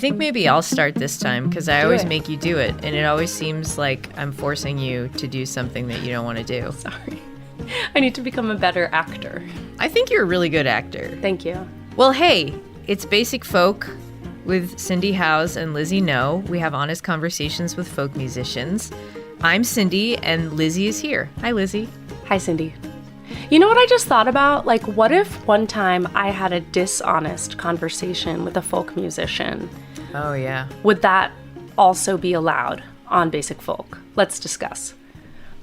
think maybe I'll start this time because I always it. make you do it. And it always seems like I'm forcing you to do something that you don't want to do. Sorry. I need to become a better actor. I think you're a really good actor. Thank you. Well, hey, it's Basic Folk with Cindy Howes and Lizzie No. We have honest conversations with folk musicians. I'm Cindy, and Lizzie is here. Hi, Lizzie. Hi, Cindy. You know what I just thought about? Like, what if one time I had a dishonest conversation with a folk musician? Oh, yeah. Would that also be allowed on Basic Folk? Let's discuss.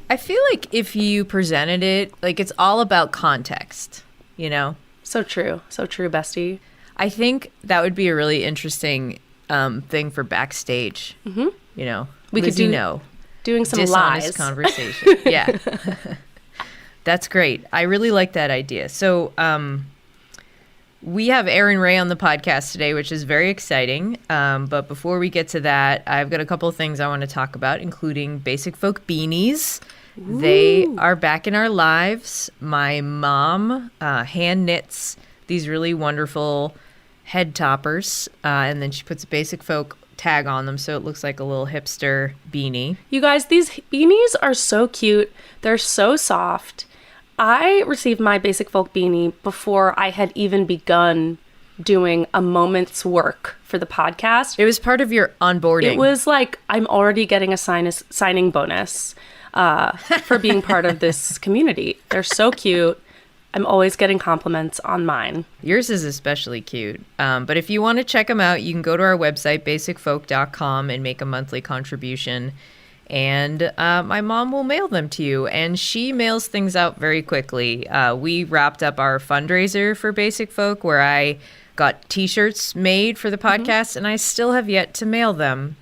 I feel like if you presented it, like, it's all about context, you know? So true, bestie. I think that would be a really interesting thing for backstage. Mm-hmm. You know, we Lizzie could No. Doing some dishonest lies. Conversation. Yeah. That's great. I really like that idea. So we have Erin Rae on the podcast today, which is very exciting. But before we get to that, I've got a couple of things I want to talk about, including Basic Folk beanies. Ooh. They are back in our lives. My mom hand knits these really wonderful head toppers, and then she puts a Basic Folk tag on them so it looks like a little hipster beanie. You guys, these beanies are so cute. They're so soft. I received my Basic Folk beanie before I had even begun doing a moment's work for the podcast. It was part of your onboarding. It was like, I'm already getting a signing bonus for being part of this community. They're so cute. I'm always getting compliments on mine. Yours is especially cute. But if you want to check them out, you can go to our website, basicfolk.com, and make a monthly contribution. And my mom will mail them to you. And she mails things out very quickly. We wrapped up our fundraiser for Basic Folk, where I got T-shirts made for the podcast, and I still have yet to mail them.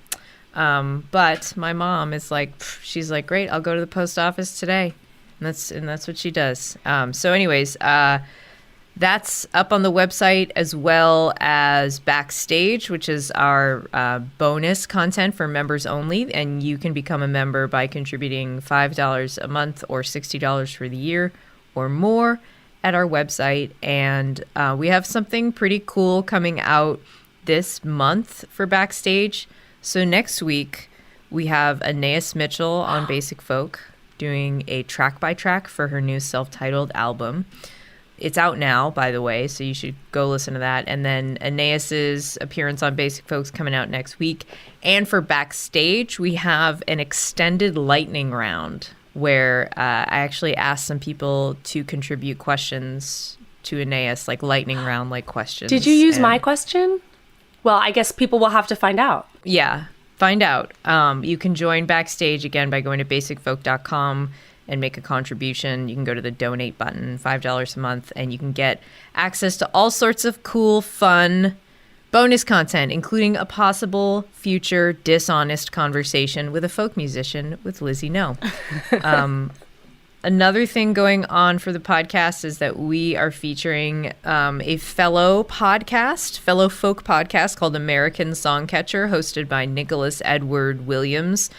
But my mom is like, she's like, great, I'll go to the post office today. And that's what she does. So anyways, that's up on the website, as well as Backstage, which is our bonus content for members only. And you can become a member by contributing $5 a month or $60 for the year or more at our website. And we have something pretty cool coming out this month for Backstage. So next week, we have Anais Mitchell on Basic Folk doing a track-by-track for her new self-titled album. It's out now, by the way, so you should go listen to that. And then Anais's appearance on Basic Folk's coming out next week. And for Backstage, we have an extended lightning round where I actually asked some people to contribute questions to Anais, like lightning round, like questions. Did you use my question? Well, I guess people will have to find out. Yeah. Find out. You can join Backstage again by going to basicfolk.com and make a contribution. You can go to the donate button, $5 a month, and you can get access to all sorts of cool, fun bonus content, including a possible future dishonest conversation with a folk musician with Lizzie No. Another thing going on for the podcast is that we are featuring a fellow folk podcast called American Songcatcher, hosted by Nicholas Edward Williams,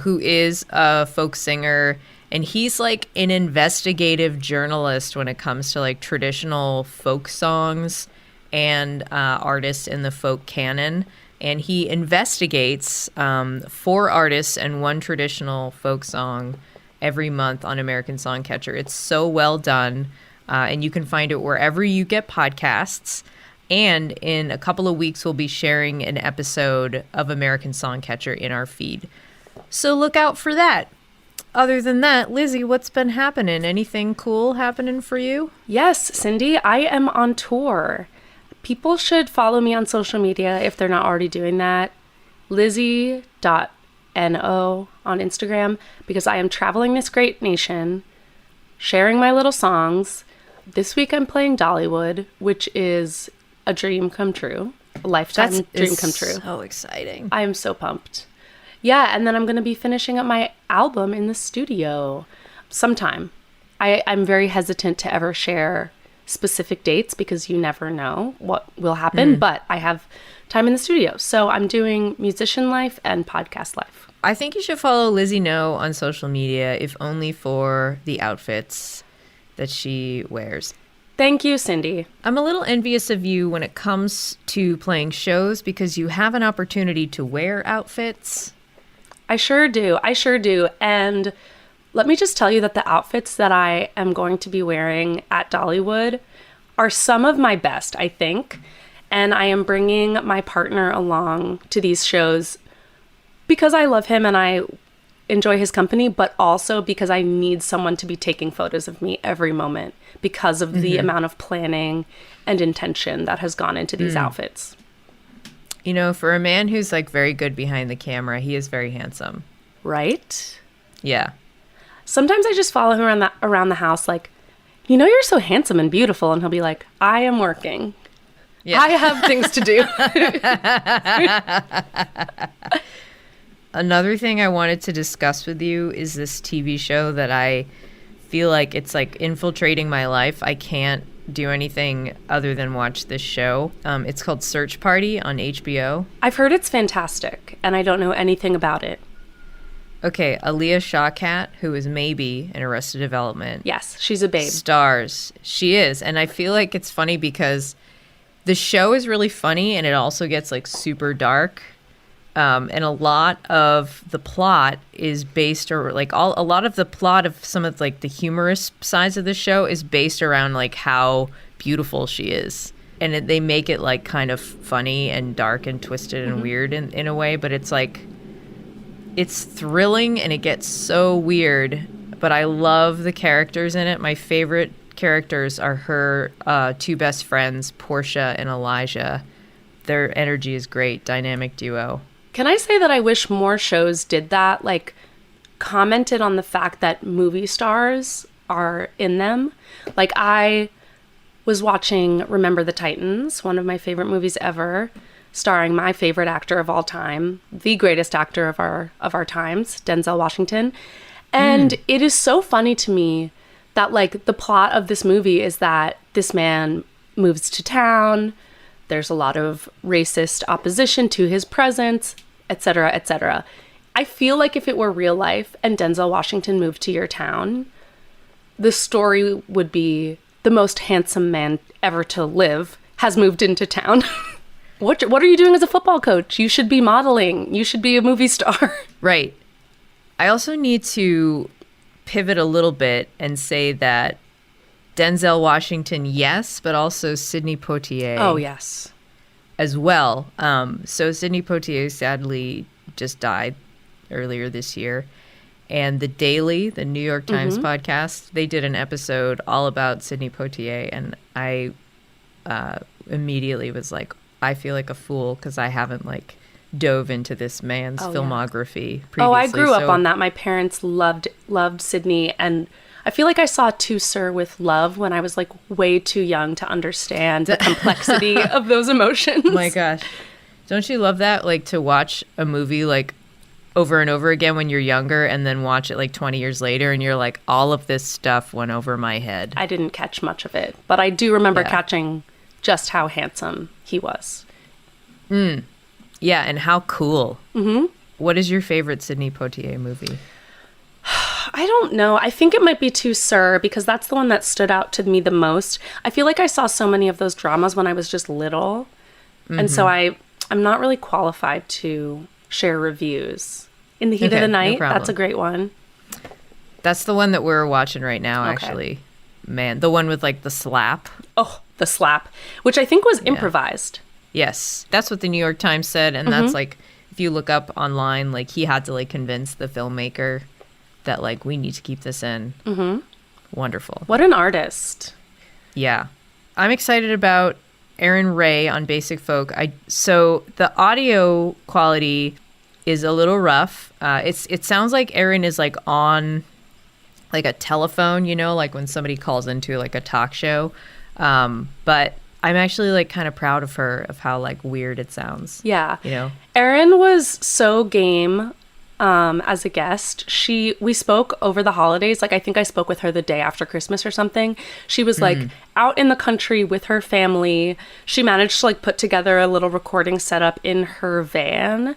who is a folk singer. And he's like an investigative journalist when it comes to like traditional folk songs and artists in the folk canon. And he investigates 4 artists and 1 traditional folk song every month on American Songcatcher. It's so well done, and you can find it wherever you get podcasts. And in a couple of weeks, we'll be sharing an episode of American Songcatcher in our feed. So look out for that. Other than that, Lizzie, what's been happening? Anything cool happening for you? Yes, Cindy, I am on tour. People should follow me on social media if they're not already doing that. Lizzie.no on Instagram, because I am traveling this great nation, sharing my little songs. This week I'm playing Dollywood, which is a dream come true, a lifetime dream come true. So exciting. I am so pumped. Yeah, and then I'm going to be finishing up my album in the studio sometime. I'm very hesitant to ever share specific dates because you never know what will happen, but I have time in the studio. So I'm doing musician life and podcast life. I think you should follow Lizzie No on social media, if only for the outfits that she wears. Thank you, Cindy. I'm a little envious of you when it comes to playing shows because you have an opportunity to wear outfits. I sure do. And let me just tell you that the outfits that I am going to be wearing at Dollywood are some of my best, I think. And I am bringing my partner along to these shows because I love him and I enjoy his company, but also because I need someone to be taking photos of me every moment because of the amount of planning and intention that has gone into these outfits. You know, for a man who's like very good behind the camera, he is very handsome. Right? Yeah. Sometimes I just follow him around the house like, you know, you're so handsome and beautiful. And he'll be like, I am working. Yeah. I have things to do. Another thing I wanted to discuss with you is this TV show that I feel like it's like infiltrating my life. I can't do anything other than watch this show. It's called Search Party on HBO. I've heard it's fantastic, and I don't know anything about it. Okay, Aaliyah Shawkat, who is Maybe in Arrested Development. Yes, she's a babe. Stars. She is. And I feel like it's funny because the show is really funny and it also gets like super dark. And a lot of the plot is based, or like a lot of the plot of some of like the humorous sides of the show is based around like how beautiful she is. And they make it like kind of funny and dark and twisted and weird in a way, but it's like, it's thrilling and it gets so weird, but I love the characters in it. My favorite characters are her two best friends, Portia and Elijah. Their energy is great, dynamic duo. Can I say that I wish more shows did that, like commented on the fact that movie stars are in them? Like I was watching Remember the Titans, one of my favorite movies ever, starring my favorite actor of all time, the greatest actor of our times, Denzel Washington. And it is so funny to me that like the plot of this movie is that this man moves to town, there's a lot of racist opposition to his presence, etc., etc. I feel like if it were real life and Denzel Washington moved to your town, the story would be the most handsome man ever to live has moved into town. What are you doing as a football coach? You should be modeling. You should be a movie star. Right. I also need to pivot a little bit and say that Denzel Washington, yes, but also Sidney Poitier. Oh, yes. As well. So Sidney Poitier sadly just died earlier this year. And The Daily, the New York Times podcast, they did an episode all about Sidney Poitier. And I immediately was like, I feel like a fool because I haven't like dove into this man's filmography previously. Oh, I grew up on that. My parents loved Sidney, and I feel like I saw To Sir with Love when I was like way too young to understand the complexity of those emotions. Oh my gosh. Don't you love that? Like to watch a movie like over and over again when you're younger and then watch it like 20 years later and you're like, all of this stuff went over my head. I didn't catch much of it, but I do remember catching just how handsome he was. Yeah, and how cool. What is your favorite Sidney Poitier movie? I don't know. I think it might be To Sir because that's the one that stood out to me the most. I feel like I saw so many of those dramas when I was just little. And so I'm not really qualified to share reviews. In the Heat of the Night, that's a great one. That's the one that we're watching right now, actually. Man, the one with like the slap. Oh, the slap, which I think was improvised. Yes, that's what the New York Times said. And that's like, if you look up online, like he had to like convince the filmmaker that like, we need to keep this in. Wonderful. What an artist. Yeah. I'm excited about Erin Rae on Basic Folk. So the audio quality is a little rough. It sounds like Erin is like on like a telephone, you know, like when somebody calls into like a talk show. But I'm actually like kind of proud of her, of how like weird it sounds. Yeah. You know, Erin was so game as a guest. We spoke over the holidays. Like I think I spoke with her the day after Christmas or something. She was like out in the country with her family. She managed to like put together a little recording setup in her van.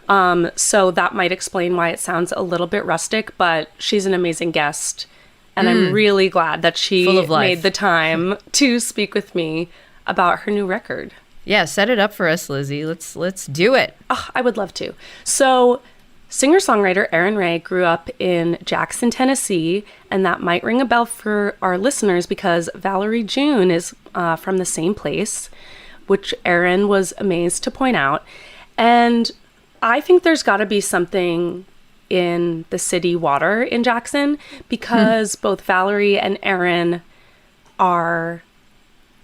So that might explain why it sounds a little bit rustic, but she's an amazing guest. And I'm really glad that she Full of life. made the time to speak with me about her new record. Yeah, set it up for us, Lizzie. Let's do it. Oh, I would love to. So, singer-songwriter Erin Rae grew up in Jackson, Tennessee, and that might ring a bell for our listeners because Valerie June is from the same place, which Erin was amazed to point out. And I think there's got to be something in the city water in Jackson because both Valerie and Erin are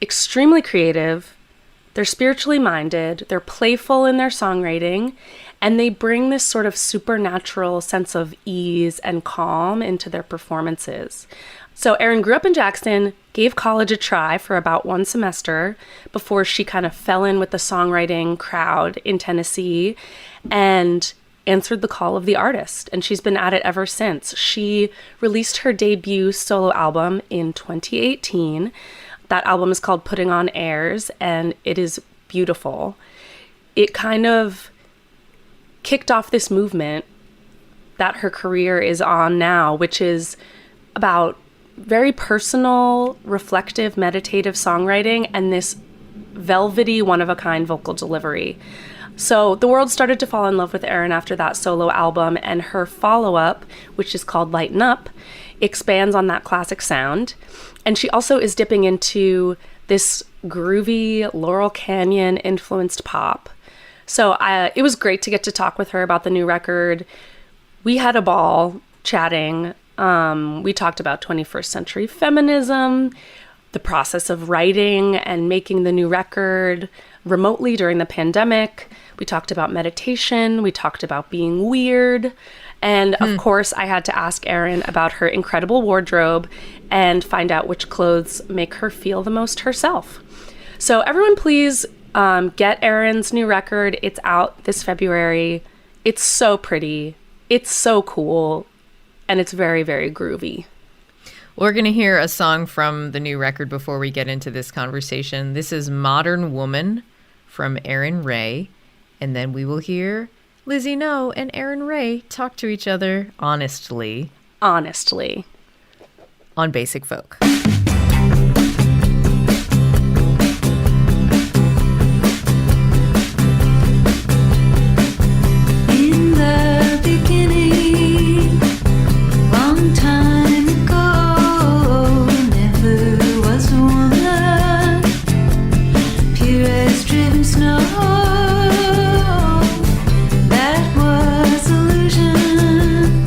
extremely creative. They're spiritually minded, they're playful in their songwriting, and they bring this sort of supernatural sense of ease and calm into their performances. So Erin grew up in Jackson, gave college a try for about one semester before she kind of fell in with the songwriting crowd in Tennessee and answered the call of the artist. And she's been at it ever since. She released her debut solo album in 2018. That album is called Putting on Airs, and it is beautiful. It kind of kicked off this movement that her career is on now, which is about very personal, reflective, meditative songwriting and this velvety, one-of-a-kind vocal delivery. So the world started to fall in love with Erin after that solo album, and her follow-up, which is called Lighten Up, expands on that classic sound. And she also is dipping into this groovy Laurel-Canyon influenced pop. So it was great to get to talk with her about the new record. We had a ball chatting. We talked about 21st century feminism, the process of writing and making the new record remotely during the pandemic. We talked about meditation. We talked about being weird. And of course, I had to ask Erin about her incredible wardrobe and find out which clothes make her feel the most herself. So everyone please get Erin's new record. It's out this February. It's so pretty. It's so cool. And it's very, very groovy. We're going to hear a song from the new record before we get into this conversation. This is Modern Woman from Erin Rae. And then we will hear Lizzie No and Erin Rae talk to each other honestly. Honestly. On Basic Folk. In the beginning, long time ago, never was a woman, pure as driven snow. That was illusion,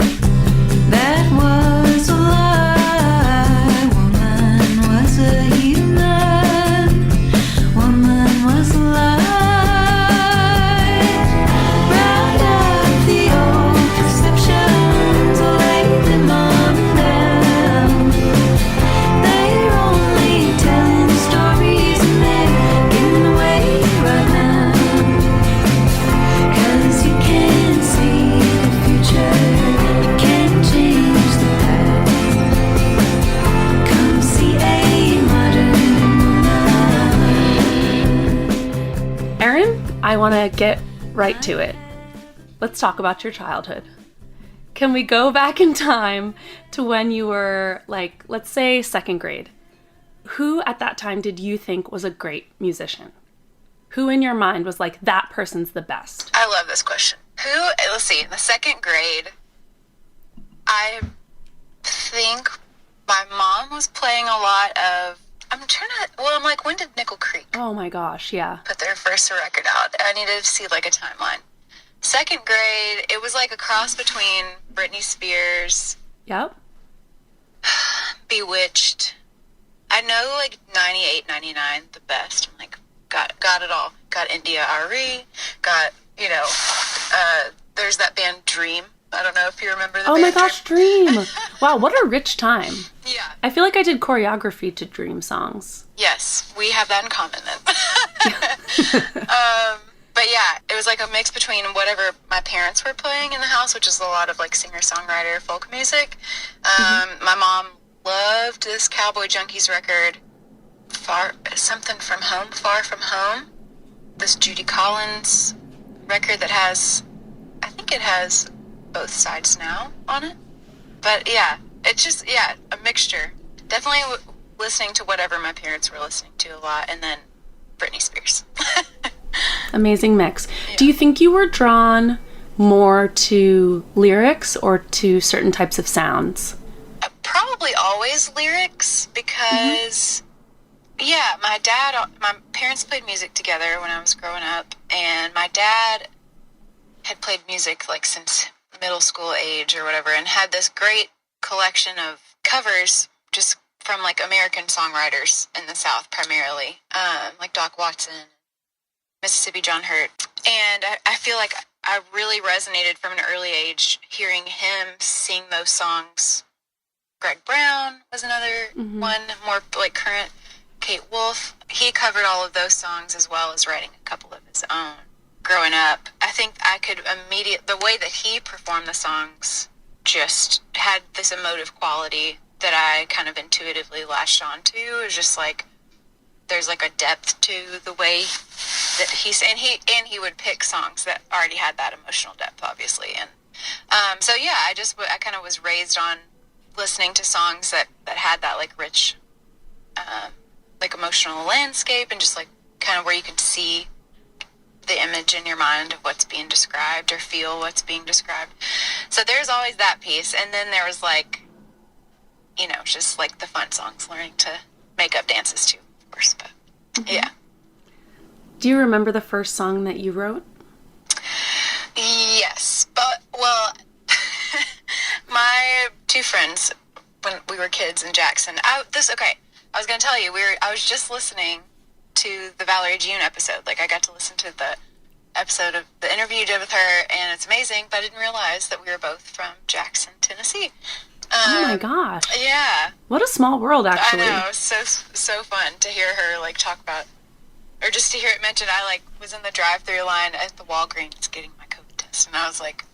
that was a lie. Woman was a heathen, woman was a lie. Round up the old perceptions, lay them on down. They're only telling stories and they're getting away right now. 'Cause you can't see the future, you can't change the past. Come see a modern woman. Erin, I want to get right to it. Let's talk about your childhood. Can we go back in time to when you were, like, let's say second grade? Who at that time did you think was a great musician? Who in your mind was like, that person's the best? I love this question. Let's see, in the second grade, I think my mom was playing a lot of, I'm like, when did Nickel Creek Oh my gosh, yeah. put their first record out? I needed to see like a timeline. Second grade, it was like a cross between Britney Spears, Yep. Bewitched. I know like 98, 99, the best. I'm like, got it all. Got India Ari, got, there's that band Dream. I don't know if you remember the Oh band my gosh, Dream. Wow, what a rich time. Dream. Yeah. I feel like I did choreography to Dream songs. Yes, we have that in common then. But yeah, it was like a mix between whatever my parents were playing in the house, which is a lot of like singer-songwriter folk music. My mom loved this Cowboy Junkies record, Far From Home. This Judy Collins record that has, I think it has Both Sides Now on it. But yeah, it's just, yeah, a mixture. Definitely listening to whatever my parents were listening to a lot, and then Britney Spears. Amazing mix. Do you think you were drawn more to lyrics or to certain types of sounds? Probably always lyrics, because yeah, my parents played music together when I was growing up, and my dad had played music like since middle school age or whatever, and had this great collection of covers just from like American songwriters in the South primarily, like Doc Watson, Mississippi John Hurt. And I feel like I really resonated from an early age hearing him sing those songs. Greg Brown was another one, more like current. Kate Wolf, he covered all of those songs as well as writing a couple of his own. Growing up, I think I could the way that he performed the songs just had this emotive quality that I kind of intuitively latched onto. It was just like, there's like a depth to the way that he would pick songs that already had that emotional depth, obviously. And so yeah, I kind of was raised on listening to songs that had that like rich like emotional landscape, and just like kind of where you can see the image in your mind of what's being described or feel what's being described. So there's always that piece. And then there was like, you know, just like the fun songs, learning to make up dances too, of course. But yeah. Do you remember the first song that you wrote? Yes, but well, my two friends when we were kids in Jackson. I was going to tell you, I was just listening to the Valerie June episode. Like, I got to listen to the episode of the interview you did with her, and it's amazing, but I didn't realize that we were both from Jackson, Tennessee. Oh my gosh. Yeah. What a small world, actually. I know. So fun to hear her, like, talk about, or just to hear it mentioned. I, like, was in the drive-through line at the Walgreens getting my COVID test, and I was like,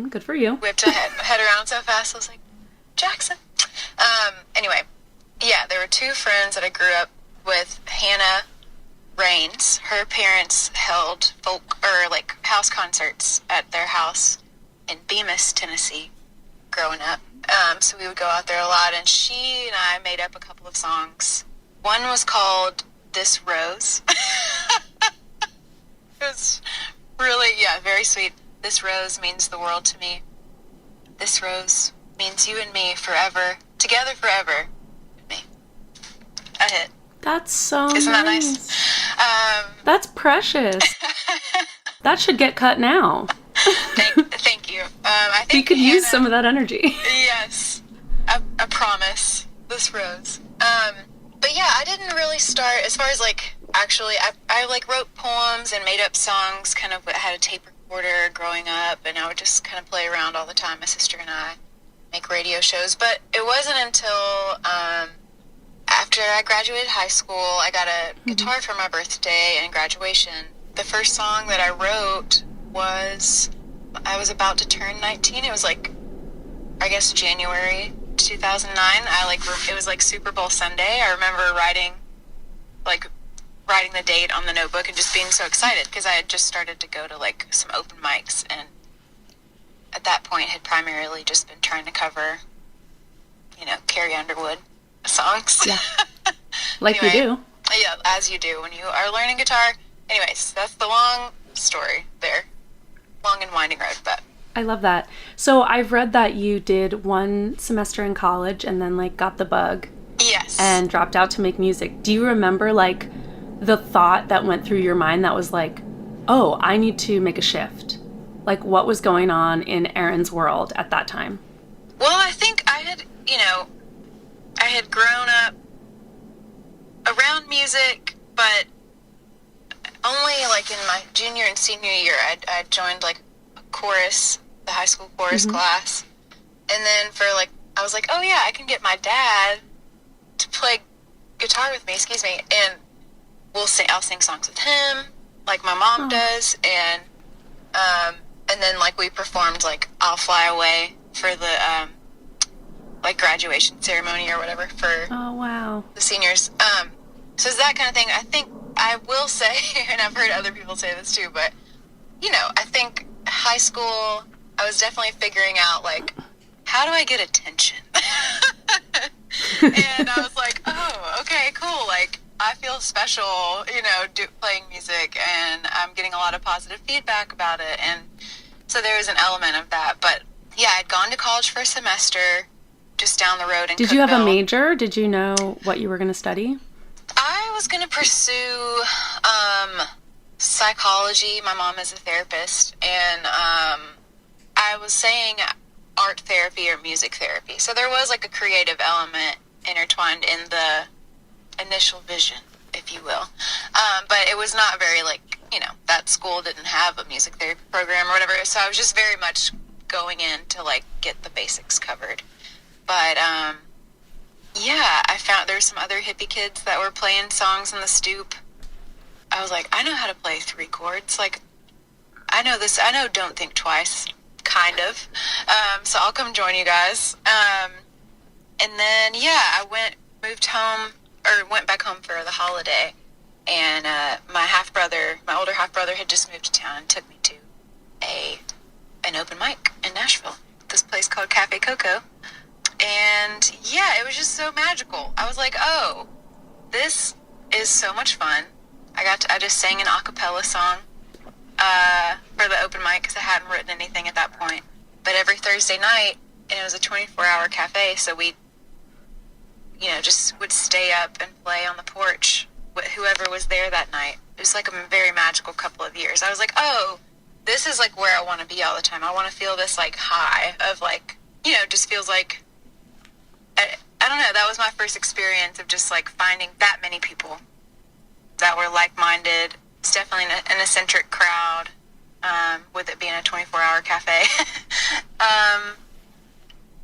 good for you. Whipped my head around so fast. I was like, Jackson. Anyway, yeah, there were two friends that I grew up with. Hannah Raines, her parents held folk or like house concerts at their house in Bemis, Tennessee, growing up. So we would go out there a lot, and she and I made up a couple of songs. One was called This Rose. It was really, very sweet. This rose means the world to me. This rose means you and me forever, together forever. Me. A hit. That's so Isn't nice. that nice? That's precious. That should get cut now. Thank you. I think we could use some of that energy. Yes. I promise. This rose. But yeah, I didn't really start, as far as like, actually, I like wrote poems and made up songs, kind of had a tape recorder growing up, and I would just kind of play around all the time, my sister and I, make radio shows. But it wasn't until after I graduated high school, I got a guitar for my birthday and graduation. The first song that I wrote was, I was about to turn 19. It was like, I guess January 2009. It was like Super Bowl Sunday. I remember writing the date on the notebook and just being so excited because I had just started to go to like some open mics, and at that point had primarily just been trying to cover, Carrie Underwood songs. Yeah. Like you do. Yeah, as you do when you are learning guitar. Anyways, that's the long story there. Long and winding road, but I love that. So I've read that you did one semester in college and then like got the bug. Yes. And dropped out to make music. Do you remember like the thought that went through your mind that was like, oh, I need to make a shift? Like what was going on in Erin's world at that time? Well, I think I had grown up around music, but only like in my junior and senior year, I joined like a chorus, the high school chorus class. And then I was like, oh yeah, I can get my dad to play guitar with me, and I'll sing songs with him, like my mom does. And then like we performed like I'll Fly Away for the, like graduation ceremony or whatever for the seniors. So it's that kind of thing. I think I will say, and I've heard other people say this too, but I think high school, I was definitely figuring out like how do I get attention? And I was like, oh, okay, cool. Like, I feel special, you know, playing music, and I'm getting a lot of positive feedback about it. And so there was an element of that. But yeah, I'd gone to college for a semester just down the road in Did you have a Cookeville. major? Did you know what you were going to study? I was going to pursue psychology. My mom is a therapist, and I was saying art therapy or music therapy. So there was like a creative element intertwined in the initial vision, if you will. But it was not very, like, you know, that school didn't have a music therapy program or whatever. So I was just very much going in to, like, get the basics covered. But, yeah, I found there's some other hippie kids that were playing songs on the stoop. I was like, I know how to play 3 chords. Like, I know this. I know Don't Think Twice, kind of. So I'll come join you guys. And then, yeah, moved home, or went back home for the holiday. And my older half-brother had just moved to town and took me to an open mic in Nashville, this place called Cafe Coco. And yeah, it was just so magical. I was like, oh, this is so much fun. I just sang an a cappella song for the open mic because I hadn't written anything at that point. But every Thursday night, and it was a 24-hour cafe, so we, you know, just would stay up and play on the porch with whoever was there that night. It was like a very magical couple of years. I was like, oh, this is like where I want to be all the time. I want to feel this like high of like, you know, just feels like, I don't know, that was my first experience of just like finding that many people that were like-minded. It's definitely an eccentric crowd, with it being a 24-hour cafe.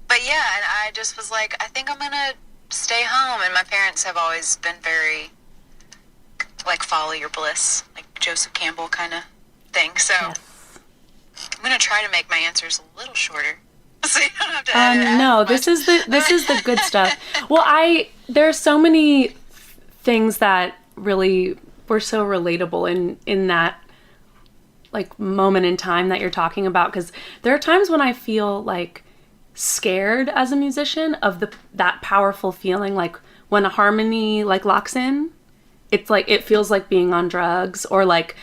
But yeah, and I just was like, I think I'm going to stay home. And my parents have always been very, like, follow your bliss, like Joseph Campbell kind of thing. So Yes. I'm going to try to make my answers a little shorter. So you don't have to edit it No, as this much. is the good stuff. Well, there are so many things that really were so relatable in that like moment in time that you're talking about, because there are times when I feel like scared as a musician of that powerful feeling, like when a harmony like locks in, it's like it feels like being on drugs. Or like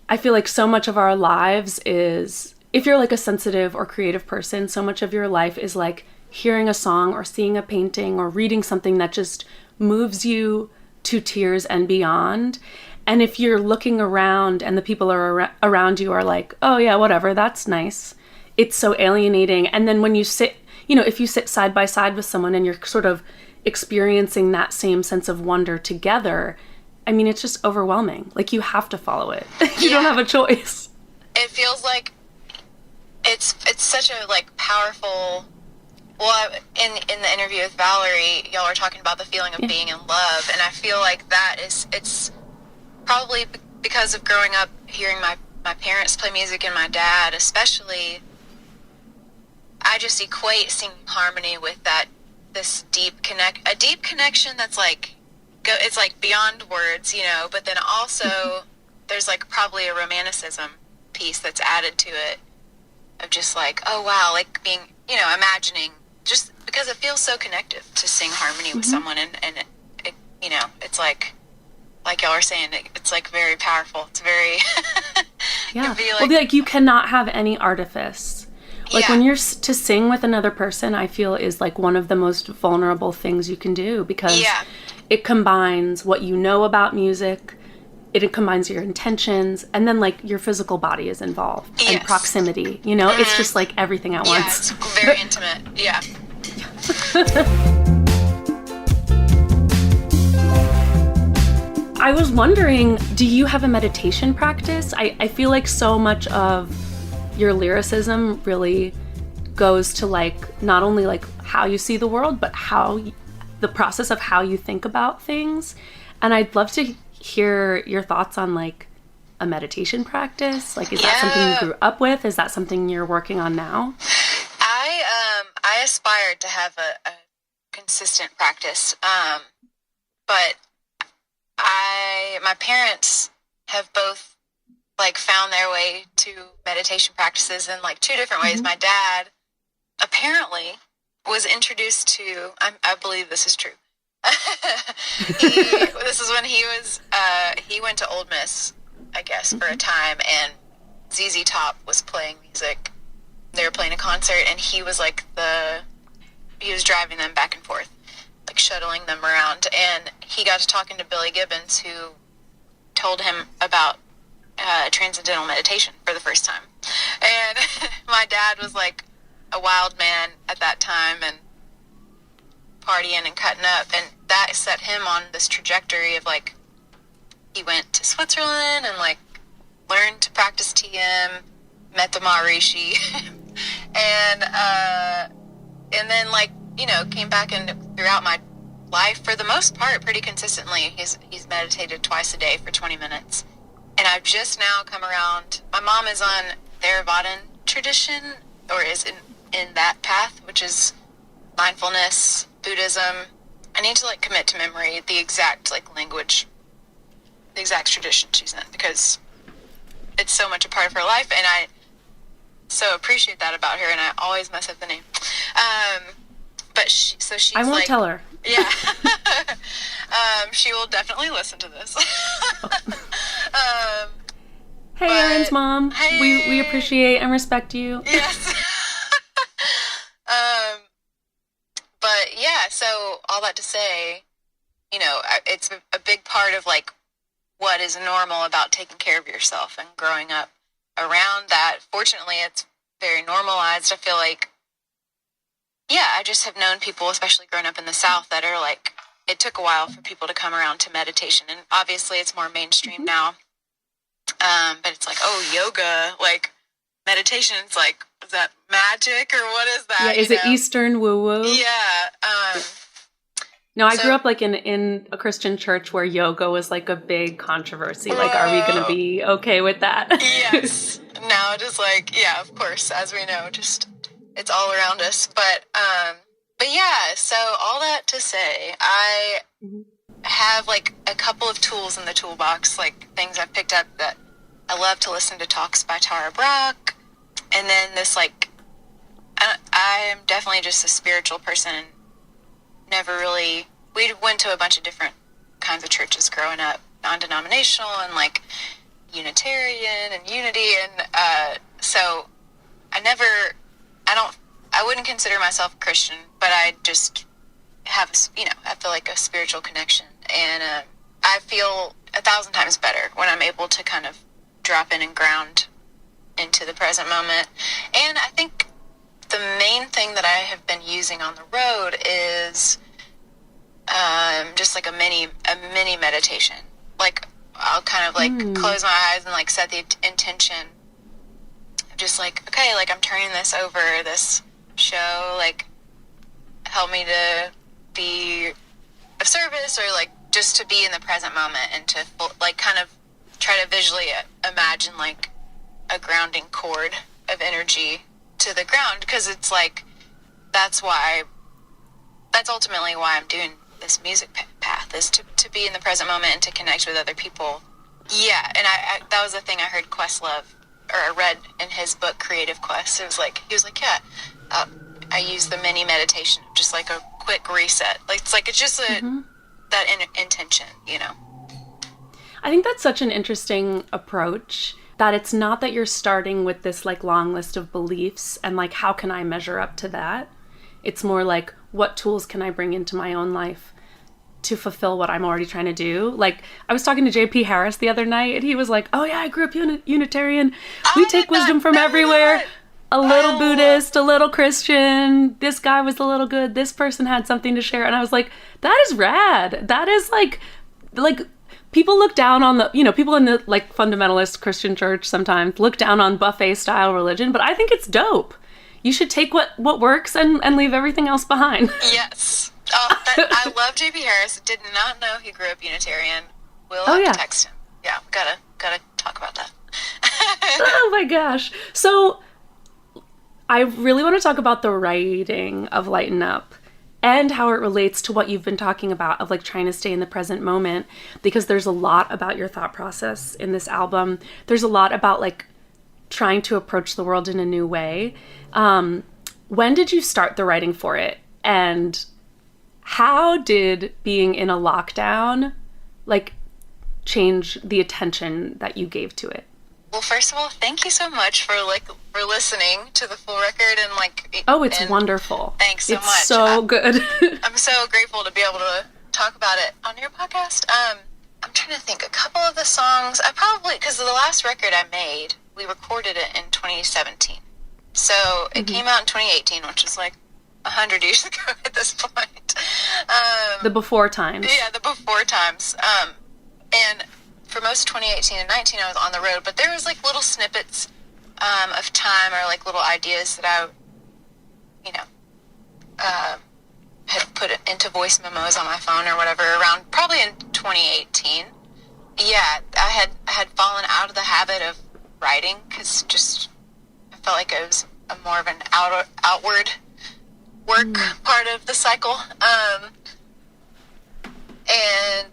I feel like so much of our lives is, if you're like a sensitive or creative person, so much of your life is like hearing a song or seeing a painting or reading something that just moves you to tears and beyond. And if you're looking around and the people around you are like, oh yeah, whatever, that's nice, it's so alienating. And then when you sit, you know, if you sit side by side with someone and you're sort of experiencing that same sense of wonder together, I mean, it's just overwhelming. Like, you have to follow it. You don't have a choice. It feels like it's such a like powerful. Well, in the interview with Valerie, y'all were talking about the feeling of being in love, and I feel like it's probably because of growing up hearing my parents play music and my dad especially. I just equate singing harmony with this deep connection that's like it's like beyond words, you know. But then also there's like probably a romanticism piece that's added to it, of just like, oh wow, like being, you know, imagining, just because it feels so connective to sing harmony with someone, and it, you know, it's like y'all are saying, it's like very powerful. It's very Yeah. be like, Well, like you cannot have any artifice. Like when you're to sing with another person, I feel is like one of the most vulnerable things you can do, because it combines what you know about music, it combines your intentions, and then like your physical body is involved, and proximity, you know, it's just like everything at once. It's very intimate. Yeah. I was wondering, do you have a meditation practice? I feel like so much of your lyricism really goes to like not only like how you see the world, but the process of how you think about things. And I'd love to hear your thoughts on like a meditation practice. Like, is that something you grew up with? Is that something you're working on now? I aspired to have a consistent practice, but my parents have both like found their way to meditation practices in like 2 different ways. My dad apparently was introduced to, I believe this is true. This is when he went to Ole Miss, I guess, for a time, and ZZ Top was playing music. They were playing a concert, and he was like he was driving them back and forth, like shuttling them around, and he got to talking to Billy Gibbons, who told him about transcendental meditation for the first time. And my dad was like a wild man at that time and partying and cutting up, and that set him on this trajectory of like, he went to Switzerland and like learned to practice TM, met the Maharishi, and then like, you know, came back and throughout my life, for the most part, pretty consistently, he's meditated twice a day for 20 minutes. And I've just now come around. My mom is on Theravadan tradition, or is in that path, which is mindfulness, Buddhism. I need to like commit to memory the exact like language, the exact tradition she's in, because it's so much a part of her life, and I so appreciate that about her, and I always mess up the name. But she's I won't like, tell her. Yeah. She will definitely listen to this. Hey, Erin's mom. Hey. We appreciate and respect you. Yes. But yeah, so all that to say, you know, it's a big part of like what is normal about taking care of yourself and growing up around that. Fortunately, it's very normalized. I feel like, yeah, I just have known people, especially growing up in the South, that are like, it took a while for people to come around to meditation. And obviously it's more mainstream now. But it's like, oh, yoga, like meditation. It's like, is that magic or what is that? Yeah, is it Eastern woo-woo? Yeah. No, I grew up like in a Christian church where yoga was like a big controversy. Like, are we going to be okay with that? Yes. Now just like, yeah, of course, as we know, just it's all around us. But yeah, so all that to say, I have like a couple of tools in the toolbox, like things I've picked up that I love to listen to talks by Tara Brach. And then this like, I am definitely just a spiritual person. Never really, we went to a bunch of different kinds of churches growing up, non-denominational and like Unitarian and Unity. And so I wouldn't consider myself a Christian, but I just have, I feel like a spiritual connection. And I feel 1,000 times better when I'm able to kind of drop in and ground into the present moment. And I think the main thing that I have been using on the road is just like a mini meditation. Like I'll kind of like close my eyes and like set the intention of just like, okay, like I'm turning this over, this show, like help me to be of service, or like just to be in the present moment and to like kind of try to visually imagine like a grounding cord of energy to the ground, because it's like that's ultimately why I'm doing this music path, is to be in the present moment and to connect with other people. Yeah, and I that was the thing I heard Questlove, or I read in his book Creative Quest. It was like, he was like, yeah, I use the mini meditation, just like a quick reset. Like it's just that intention, you know. I think that's such an interesting approach, that it's not that you're starting with this like long list of beliefs and like, how can I measure up to that? It's more like, what tools can I bring into my own life to fulfill what I'm already trying to do? Like, I was talking to JP Harris the other night, and he was like, oh yeah, I grew up Unitarian. We take wisdom from everywhere. A little Buddhist, a little Christian. This guy was a little good. This person had something to share. And I was like, that is rad. That is like people look down on the, people in the like fundamentalist Christian church sometimes look down on buffet style religion, but I think it's dope. You should take what works and leave everything else behind. Yes. I love JP Harris. Did not know he grew up Unitarian. Will have to text him. Yeah, gotta talk about that. Oh my gosh. So I really want to talk about the writing of Lighten Up and how it relates to what you've been talking about of like trying to stay in the present moment, because there's a lot about your thought process in this album. There's a lot about like trying to approach the world in a new way. when did you start the writing for it? And how did being in a lockdown, like, change the attention that you gave to it? Well, first of all, thank you so much for listening to the full record and Oh, it's wonderful. Thanks so much. It's so good. I'm so grateful to be able to talk about it on your podcast. I'm trying to think. A couple of the songs, because the last record I made, we recorded it in 2017. So it came out in 2018, which is like 100 years ago at this point. The before times. Yeah, the before times. And for most of 2018 and 19, I was on the road, but there was like little snippets of time or like little ideas that I, had put into voice memos on my phone or whatever around probably in 2018. Yeah, I had fallen out of the habit of writing because I felt like it was more of an outward work part of the cycle.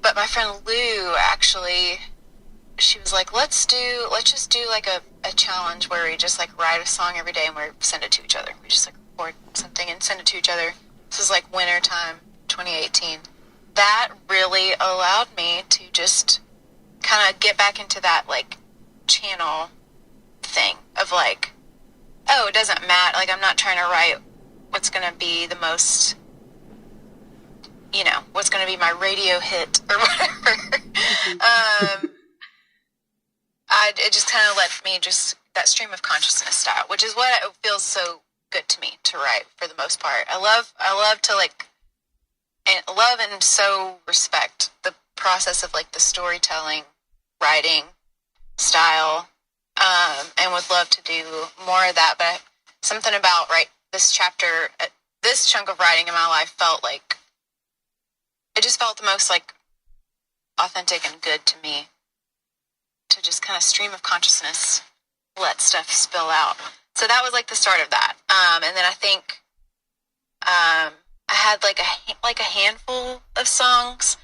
But my friend Lou, actually, she was like, let's just do like a challenge where we just like write a song every day and we send it to each other. We just like record something and send it to each other. This is like winter time, 2018. That really allowed me to just kind of get back into that like channel thing of like, oh, it doesn't matter. Like, I'm not trying to write what's going to be the most, what's going to be my radio hit or whatever. It just kind of let me that stream of consciousness style, which is what it feels so good to me to write for the most part. I love to love and so respect the process of like the storytelling, writing style, and would love to do more of that. But something about this chapter, this chunk of writing in my life it just felt the most like authentic and good to me to just kind of stream of consciousness, let stuff spill out. So that was like the start of that. And then I think I had like a handful of songs,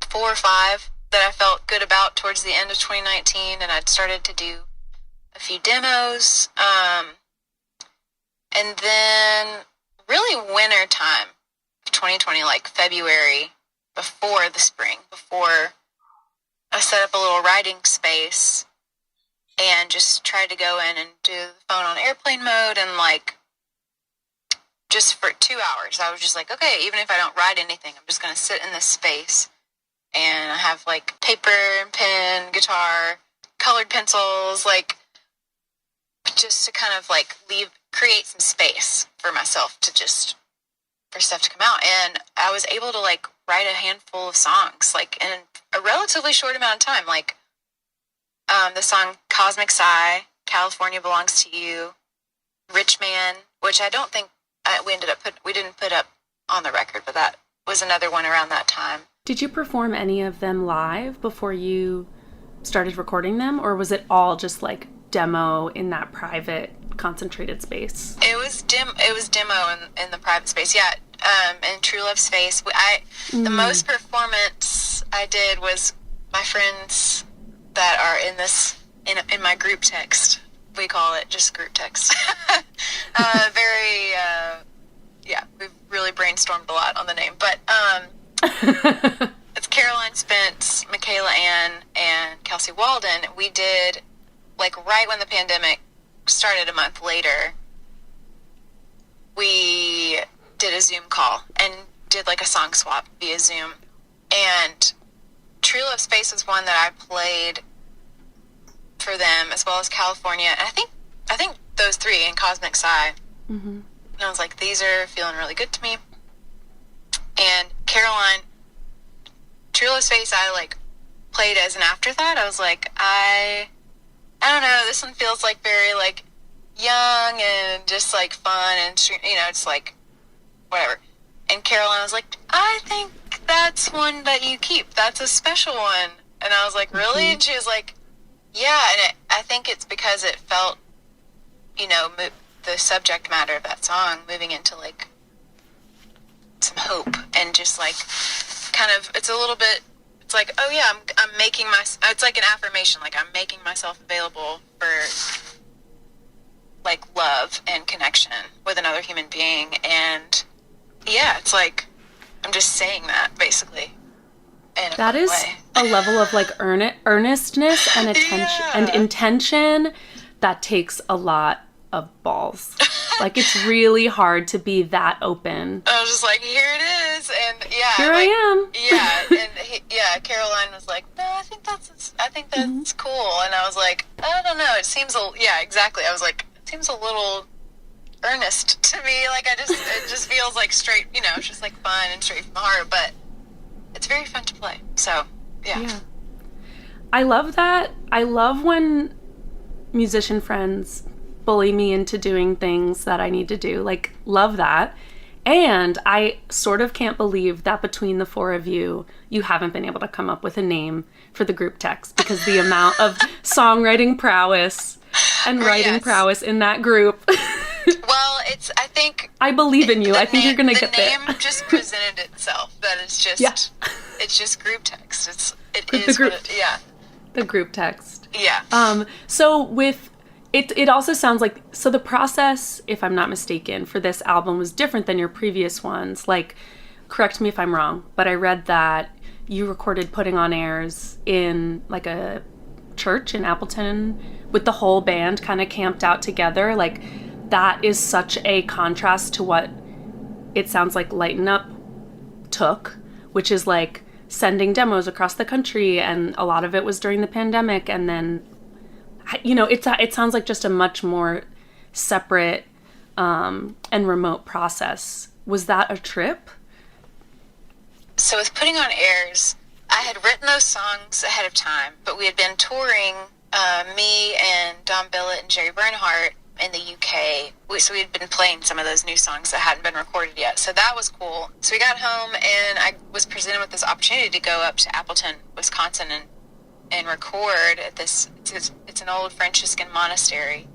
4 or 5 that I felt good about towards the end of 2019, and I'd started to do a few demos. And then really winter time of 2020, like February, before the spring, before I set up a little writing space and just tried to go in and do the phone on airplane mode, and like just for 2 hours I was just like, okay, even if I don't write anything, I'm just going to sit in this space, and I have like paper and pen, guitar, colored pencils, like just to kind of like create some space for myself for stuff to come out. And I was able to like write a handful of songs like in a relatively short amount of time, like the song Cosmic Sigh, California Belongs to You, Rich Man, which I don't think we didn't put up on the record, but that was another one around that time. Did you perform any of them live before you started recording them, or was it all just like demo in that private concentrated space? It was demo in the private space, yeah. In True Love's Face, the most performance I did was my friends that are in my group text. We call it just group text. We've really brainstormed a lot on the name, but it's Caroline Spence, Michaela Ann, and Kelsey Walden. We did, like, right when the pandemic started a month later, we did a Zoom call and did like a song swap via Zoom. And True Love's Face was one that I played for them, as well as California. And I think those 3 in Cosmic Sigh. Mm-hmm. And I was like, these are feeling really good to me. And Caroline, True Love's Face, I like played as an afterthought. I was like, I don't know, this one feels like very like young and just like fun and it's like whatever. And Caroline was like, I think that's one that you keep. That's a special one. And I was like, really? Mm-hmm. And she was like, yeah. And I think it's because it felt, the subject matter of that song moving into like some hope and just like kind of, it's a little bit, it's like, oh yeah, I'm making it's like an affirmation. Like, I'm making myself available for like love and connection with another human being. And yeah, it's like I'm just saying that basically. That is a level of like earnestness and attention and intention that takes a lot of balls. Like, it's really hard to be that open. I was just like, here it is, and yeah, here I am. Yeah, and Caroline was like, no, I think that's cool, and I was like, I don't know, it seems exactly. I was like, it seems a little earnest to me. Like, it just feels like straight, it's just like fun and straight from the heart, but it's very fun to play. So yeah. I love that. I love when musician friends bully me into doing things that I need to do. Like, love that. And I sort of can't believe that between the four of you, you haven't been able to come up with a name for the group text, because the amount of songwriting prowess and writing prowess in that group. Well, I think... I believe in you. I think you're going to get there. The name just presented itself. That it's just... It's just group text. The group text. Yeah. So with... It also sounds like, so the process, if I'm not mistaken, for this album was different than your previous ones. Like, correct me if I'm wrong, but I read that you recorded Putting on Airs in like a church in Appleton with the whole band kind of camped out together. Like, that is such a contrast to what it sounds like Lighten Up took, which is like sending demos across the country, and a lot of it was during the pandemic, and then it sounds like just a much more separate and remote process. Was that a trip? So with Putting on Airs, I had written those songs ahead of time, but we had been touring, me and Don Billett and Jerry Bernhardt in the UK. So we had been playing some of those new songs that hadn't been recorded yet. So that was cool. So we got home, and I was presented with this opportunity to go up to Appleton, Wisconsin, and record at this. It's an old Franciscan monastery.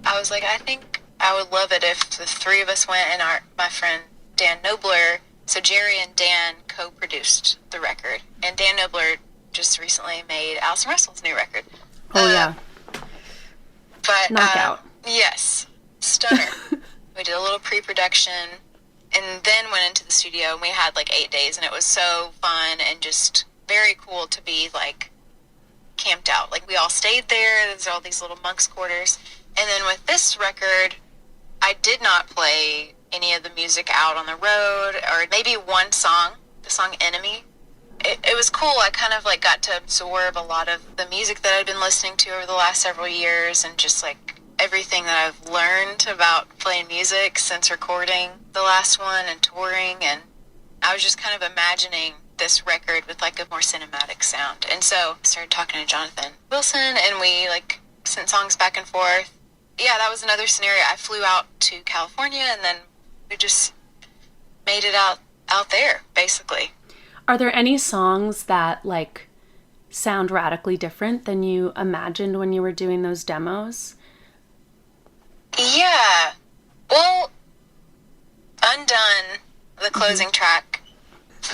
I was like, I think I would love it if the three of us went, and my friend Dan Nobler. So Jerry and Dan co-produced the record, and Dan Nobler just recently made Alison Russell's new record. Oh yeah, but knockout. Yes, stunner. We did a little pre-production, and then went into the studio, and we had like 8 days, and it was so fun and just very cool to be like camped out. Like, we all stayed there. There's all these little monks' quarters. And then with this record, I did not play any of the music out on the road, or maybe one song, the song Enemy. It was cool. I kind of like got to absorb a lot of the music that I'd been listening to over the last several years, and just like everything that I've learned about playing music since recording the last one and touring. And I was just kind of imagining this record with like a more cinematic sound. And so I started talking to Jonathan Wilson, and we like sent songs back and forth. Yeah, that was another scenario. I flew out to California, and then we just made it out there, basically. Are there any songs that like sound radically different than you imagined when you were doing those demos? Yeah. Well, Undone, the closing track,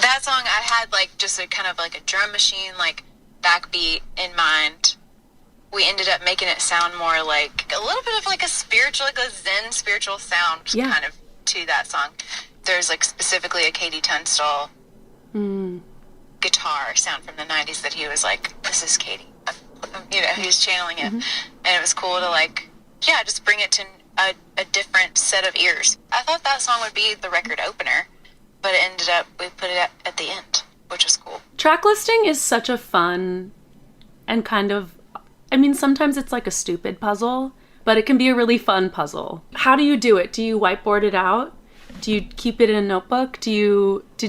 that song, I had like just a kind of like a drum machine, like backbeat in mind. We ended up making it sound more like a little bit of like a spiritual, like a Zen spiritual sound kind of to that song. There's like specifically a Katie Tunstall guitar sound from the 90s that he was like, this is Katie. He was channeling it. And it was cool to like, just bring it to a different set of ears. I thought that song would be the record opener, but it ended up, we put it at the end, which was cool. Track listing is such a fun and kind of, sometimes it's like a stupid puzzle, but it can be a really fun puzzle. How do you do it? Do you whiteboard it out? Do you keep it in a notebook? Did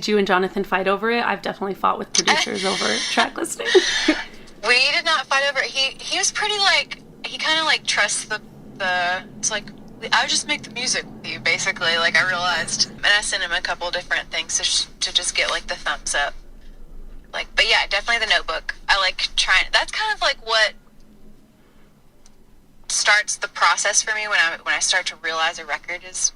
you and Jonathan fight over it? I've definitely fought with producers over track listing. We did not fight over it. He was pretty like, he kind of like trusts it's like, I would just make the music with you, basically, like I realized. And I sent him a couple different things to just get like the thumbs up. Like, but yeah, definitely the notebook. I like trying, that's kind of like what starts the process for me when I start to realize a record is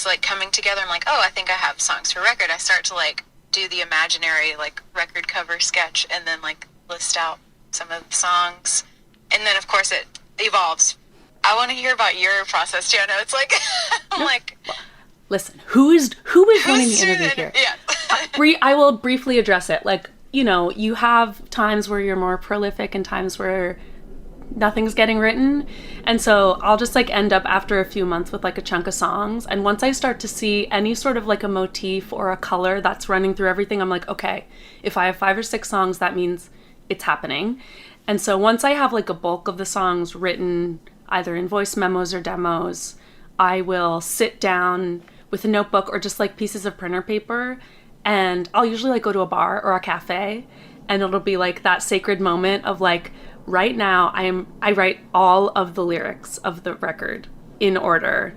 like coming together. I'm like, oh, I think I have songs for a record. I start to like do the imaginary like record cover sketch, and then like list out some of the songs, and then of course it evolves I want to hear about your process too. I know it's like, I'm like, Listen, who is running the interview here? Yeah. I will briefly address it. Like, you know, you have times where you're more prolific and times where nothing's getting written. And so I'll just like end up after a few months with like a chunk of songs. And once I start to see any sort of like a motif or a color that's running through everything, I'm like, okay, if I have 5 or 6 songs, that means it's happening. And so once I have like a bulk of the songs written either in voice memos or demos, I will sit down with a notebook or just like pieces of printer paper, and I'll usually like go to a bar or a cafe, and it'll be like that sacred moment of like, right now I write all of the lyrics of the record in order,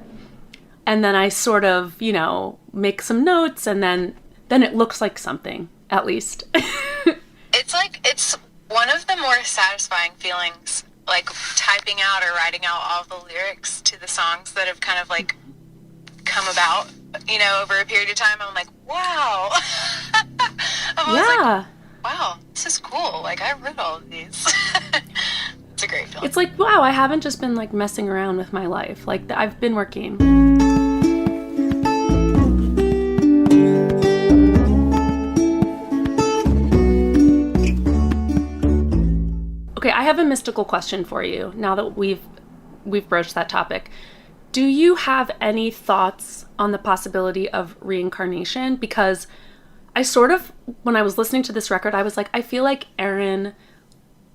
and then I sort of, you know, make some notes, and then it looks like something, at least. It's one of the more satisfying feelings, like typing out or writing out all the lyrics to the songs that have kind of like come about, you know, over a period of time. I'm like, wow. Yeah. Wow, this is cool. Like, I wrote all of these. It's a great feeling. It's like, wow, I haven't just been like messing around with my life. Like, I've been working. Okay, I have a mystical question for you now that we've broached that topic. Do you have any thoughts on the possibility of reincarnation? Because I sort of, when I was listening to this record, I was like, I feel like Erin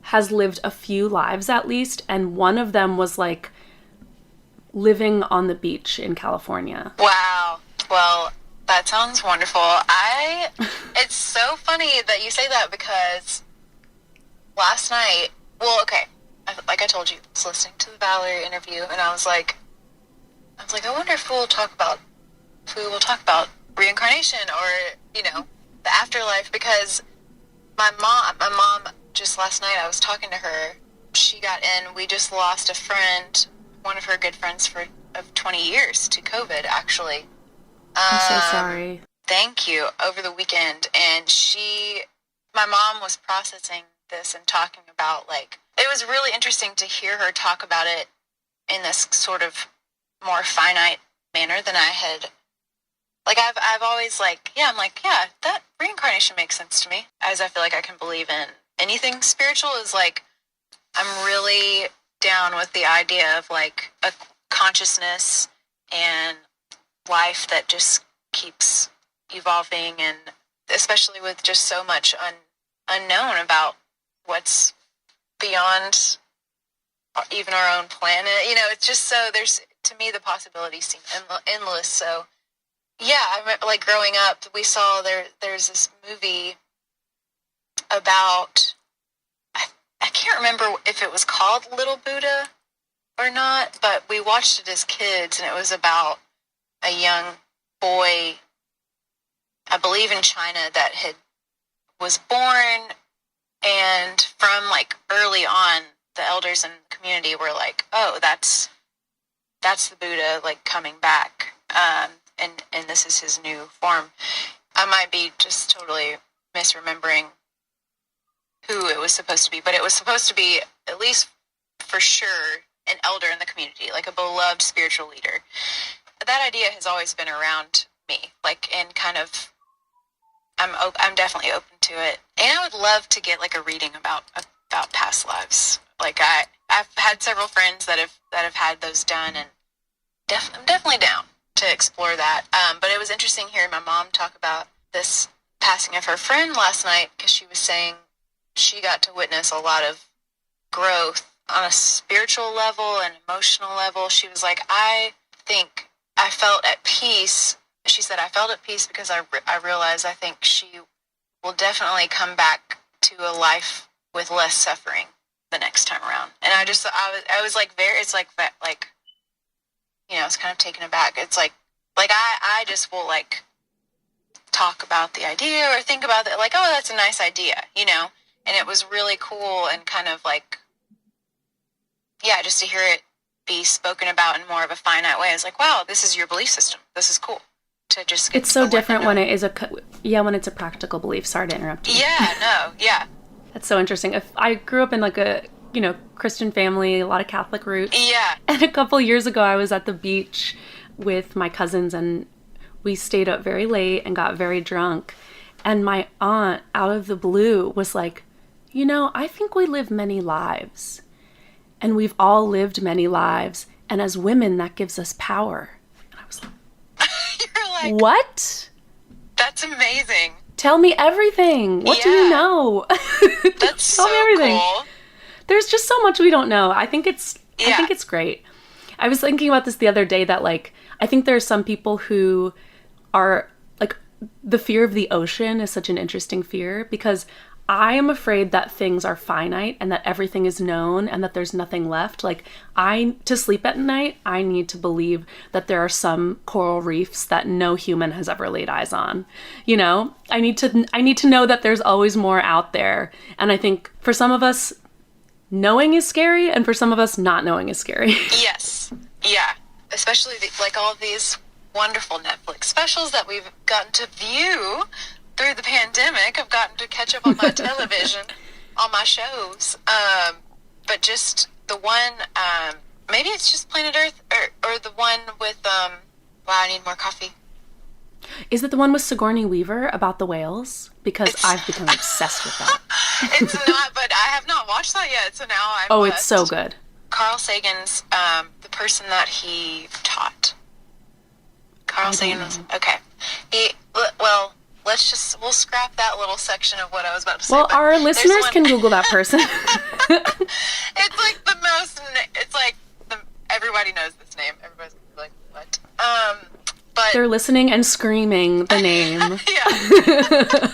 has lived a few lives at least, and one of them was like living on the beach in California. Wow. Well, that sounds wonderful. It's so funny that you say that, because last night, well, okay, like I told you, I was listening to the Valerie interview, and I was like, I wonder if we will talk about reincarnation or, you know, the afterlife, because my mom, just last night, I was talking to her. She got in. We just lost a friend, one of her good friends of 20 years to COVID, actually. I'm so sorry. Thank you. Over the weekend, and my mom was processing this and talking about, like, it was really interesting to hear her talk about it in this sort of more finite manner than I had. Like, I've always like, yeah, I'm like, yeah, that reincarnation makes sense to me, as I feel like I can believe in anything spiritual. Is like, I'm really down with the idea of like a consciousness and life that just keeps evolving, and especially with just so much unknown about what's beyond even our own planet. You know, it's just so, to me, the possibilities seem endless. So yeah, I remember, like, growing up, we saw there's this movie about, I can't remember if it was called Little Buddha or not, but we watched it as kids, and it was about a young boy, I believe in China, that was born, and from like early on, the elders in the community were like, oh, that's the Buddha, like, coming back, and this is his new form. I might be just totally misremembering who it was supposed to be, but it was supposed to be, at least for sure, an elder in the community, like a beloved spiritual leader. That idea has always been around me, like, and kind of, I'm definitely open to it, and I would love to get like a reading about past lives. Like, I've had several friends that have had those done, and I'm definitely down to explore that. But it was interesting hearing my mom talk about this passing of her friend last night, because she was saying she got to witness a lot of growth on a spiritual level and emotional level. She was like, I think I felt at peace. She said, I felt at peace because I realized I think she will definitely come back to a life with less suffering the next time around. And I was like, it's like that, like, you know, it's kind of taken aback. It's like I just will like talk about the idea or think about it, like, oh, that's a nice idea, you know? And it was really cool, and kind of like, yeah, just to hear it be spoken about in more of a finite way. I was like, wow, this is your belief system. This is cool. To just, it's so different when it is when it's a practical belief. Sorry to interrupt you. Yeah, no, yeah. That's so interesting. I grew up in like a Christian family, a lot of Catholic roots. Yeah. And a couple years ago, I was at the beach with my cousins, and we stayed up very late and got very drunk. And my aunt, out of the blue, was like, I think we live many lives. And we've all lived many lives. And as women, that gives us power. And I was like, You're like, what? that's amazing. Tell me everything. What do you Yeah. know? That's Tell so me everything. cool. There's just so much we don't know. I think it's great. I was thinking about this the other day that I think there are some people who are the fear of the ocean is such an interesting fear, because I am afraid that things are finite and that everything is known and that there's nothing left. To sleep at night, I need to believe that there are some coral reefs that no human has ever laid eyes on. I need to know that there's always more out there. And I think for some of us, knowing is scary, and for some of us, not knowing is scary. Yes. Yeah. Especially all of these wonderful Netflix specials that we've gotten to view through the pandemic. I've gotten to catch up on my television, on my shows. But just the one, maybe it's just Planet Earth, or the one with, wow, I need more coffee. Is it the one with Sigourney Weaver about the whales? Because I've become obsessed with that. It's not, but I have not watched that yet, so now I'm Oh, it's so good. Carl Sagan's, the person that he taught. Carl Sagan was, okay. We'll scrap that little section of what I was about to say. Well, but our there's listeners one- can Google that person. everybody knows this name. Everybody's like, what? But They're listening and screaming the name. yeah.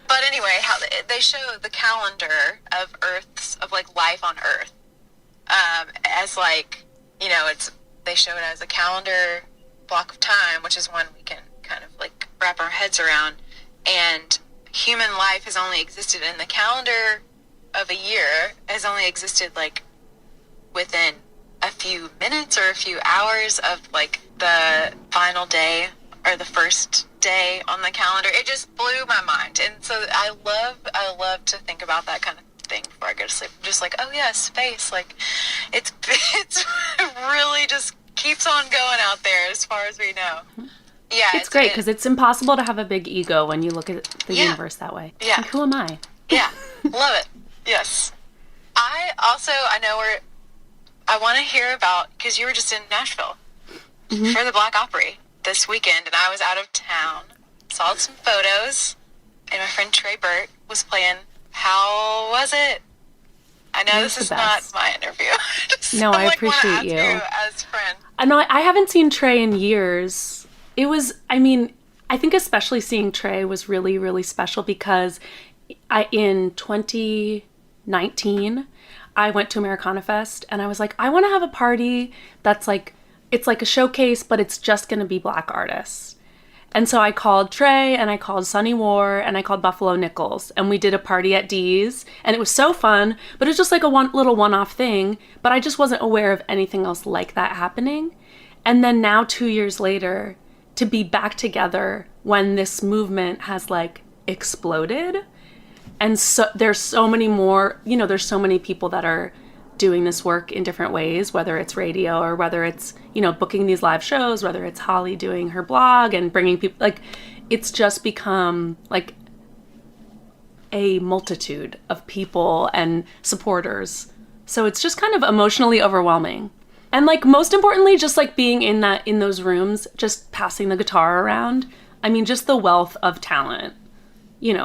But anyway, how they show the calendar of life on Earth, as they show it as a calendar block of time, which is one we can kind of wrap our heads around. And human life has only existed in the calendar of a year, has only existed within a few minutes or a few hours of the final day or the first day on the calendar. It just blew my mind. And so I love to think about that kind of thing before I go to sleep. I'm just oh yeah, space. It's really just keeps on going out there as far as we know. Yeah. It's great because it's impossible to have a big ego when you look at the Yeah. universe that way. Yeah. Who am I? Yeah. Love it. Yes. I want to hear about, because you were just in Nashville for the Black Opry this weekend, and I was out of town. Saw some photos, and my friend Trey Burt was playing. How was it? I know this is not my interview. No, I wanna appreciate ask you. as a friend. I haven't seen Trey in years. I think especially seeing Trey was really, really special because in 2019, I went to Americana Fest and I was like, I want to have a party that's it's like a showcase, but it's just going to be Black artists. And so I called Trey and I called Sunny War and I called Buffalo Nichols and we did a party at Dee's and it was so fun, but it was just a little one-off thing, but I just wasn't aware of anything else like that happening. And then now 2 years later, to be back together when this movement has exploded. And so there's so many more, there's so many people that are doing this work in different ways, whether it's radio or whether it's, booking these live shows, whether it's Holly doing her blog and bringing people, it's just become a multitude of people and supporters. So it's just kind of emotionally overwhelming. And most importantly, just being in those rooms, just passing the guitar around. Just the wealth of talent,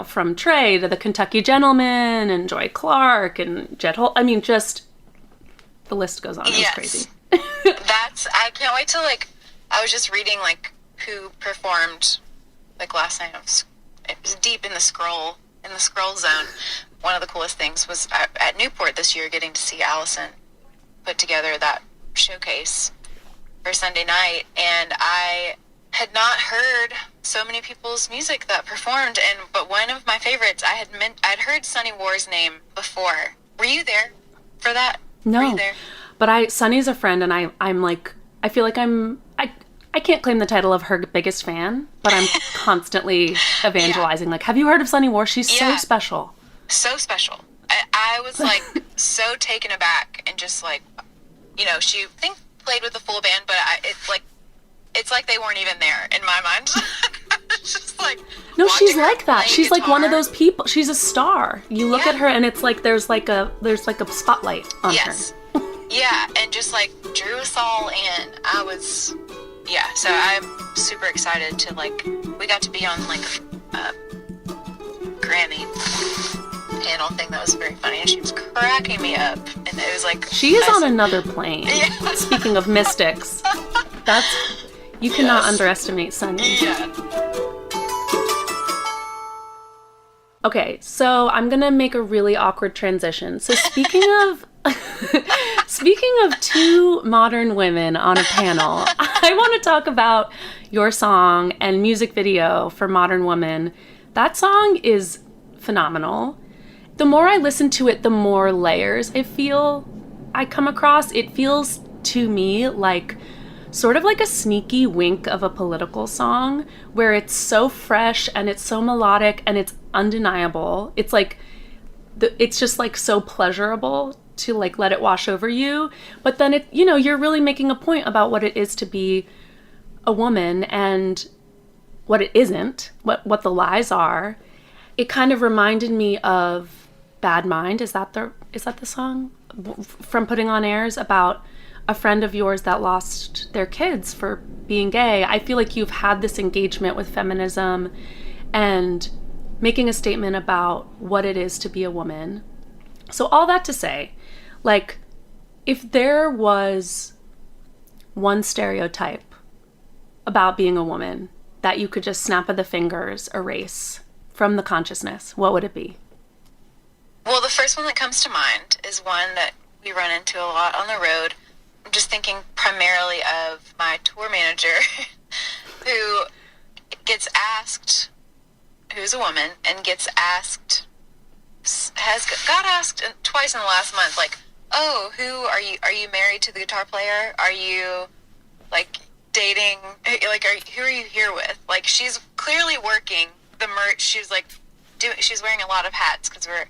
from Trey to the Kentucky Gentleman and Joy Clark and Jet Holt. just the list goes on. It's crazy. I can't wait till I was just reading who performed last night. It was deep in the scroll zone. One of the coolest things was at Newport this year, getting to see Allison put together that showcase for Sunday night, and I had not heard so many people's music that performed, but one of my favorites, I'd heard Sunny War's name before. Were you there for that? No, Were you there? but Sunny's a friend, and I feel like I can't claim the title of her biggest fan, but I'm constantly evangelizing. Have you heard of Sunny War? She's so special. So special. I I was like so taken aback and just like, you know, she played with the full band, but it's like they weren't even there in my mind. Just like, no, she's like that. play She's like one of guitar. those people. She's a star. You look Yeah. at her and it's like there's like a spotlight on Yes. her. Yeah, and just like drew us all in. So I'm super excited to like, we got to be on like a Grammy panel thing that was very funny, and she was cracking me up, and it was like, She is on another plane. Yeah. Speaking of mystics, you cannot Yes. underestimate Sunny. Yeah. Okay, so I'm gonna make a really awkward transition. So speaking of two modern women on a panel, I want to talk about your song and music video for Modern Woman. That song is phenomenal. The more I listen to it, the more layers I come across. It feels to me like sort of like a sneaky wink of a political song where it's so fresh and it's so melodic and it's undeniable. It's like it's just like so pleasurable to like let it wash over you. But then you're really making a point about what it is to be a woman and what it isn't, what the lies are. It kind of reminded me of Bad Mind. Is that the song from Putting on Airs about a friend of yours that lost their kids for being gay? I feel like you've had this engagement with feminism and making a statement about what it is to be a woman. So all that to say, like, if there was one stereotype about being a woman that you could just snap of the fingers erase from the consciousness, what would it be? Well, the first one that comes to mind is one that we run into a lot on the road. I'm just thinking primarily of my tour manager who who's a woman, and got asked twice in the last month, like, oh, are you married to the guitar player? Are you like dating? Like, who are you here with? Like, she's clearly working the merch. She's like she's wearing a lot of hats because we're,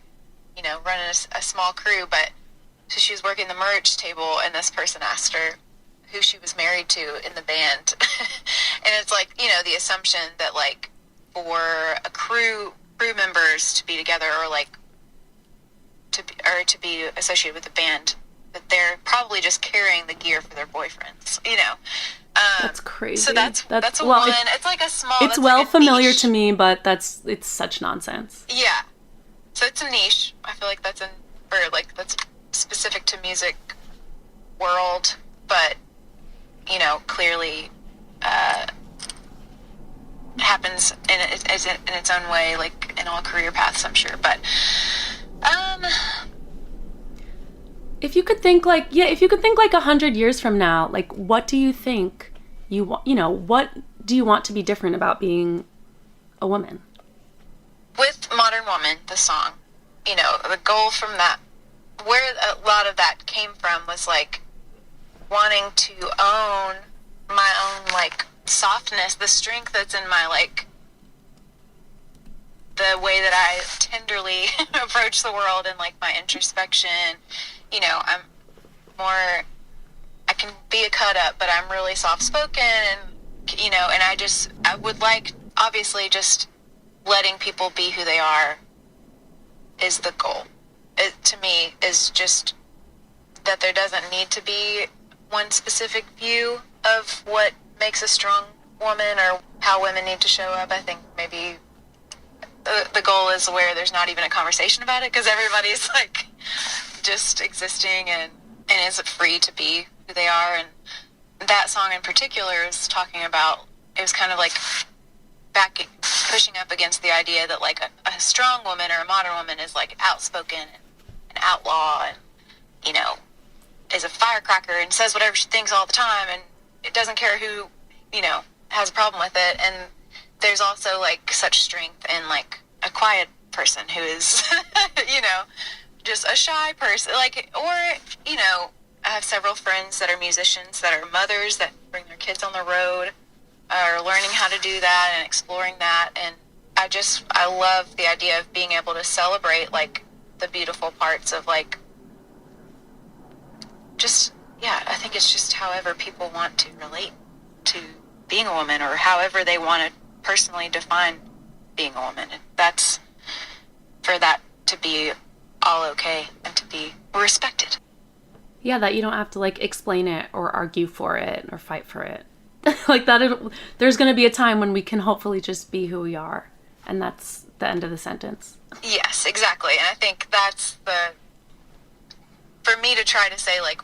running a small crew, but so she was working the merch table, and this person asked her who she was married to in the band. And it's like, the assumption that like for a crew members to be together, or like to be associated with the band, that they're probably just carrying the gear for their boyfriends, That's crazy. So that's a well, one. It's like a small. It's that's well like a familiar niche. to me, but it's such nonsense. Yeah. So it's a niche. I feel like that's specific to music world, but clearly happens in its own way, like in all career paths, I'm sure. But If you could think like 100 years from now, like what do you think you want? What do you want to be different about being a woman? with Modern Woman, the song, the goal from that, where a lot of that came from, was like wanting to own my own like softness, the strength that's in my like the way that I tenderly approach the world, and like my introspection. I'm more, I can be a cut up, but I'm really soft spoken, and and I would like, obviously, just letting people be who they are is the goal. It, to me, is just that there doesn't need to be one specific view of what makes a strong woman or how women need to show up. I think maybe the goal is where there's not even a conversation about it, because everybody's like just existing and is free to be who they are. And that song in particular is talking about, it was kind of like pushing up against the idea that like a strong woman or a modern woman is like outspoken and an outlaw, and is a firecracker and says whatever she thinks all the time, and it doesn't care who has a problem with it. And there's also like such strength in like a quiet person who is just a shy person, like, or I have several friends that are musicians, that are mothers, that bring their kids on the road, are learning how to do that and exploring that. And I love the idea of being able to celebrate like the beautiful parts of like just, yeah, I think it's just however people want to relate to being a woman, or however they want to personally define being a woman. And that's for that to be all okay and to be respected. Yeah, that you don't have to like explain it or argue for it or fight for it. Like that, there's going to be a time when we can hopefully just be who we are. And that's the end of the sentence. Yes, exactly. And I think that's for me to try to say like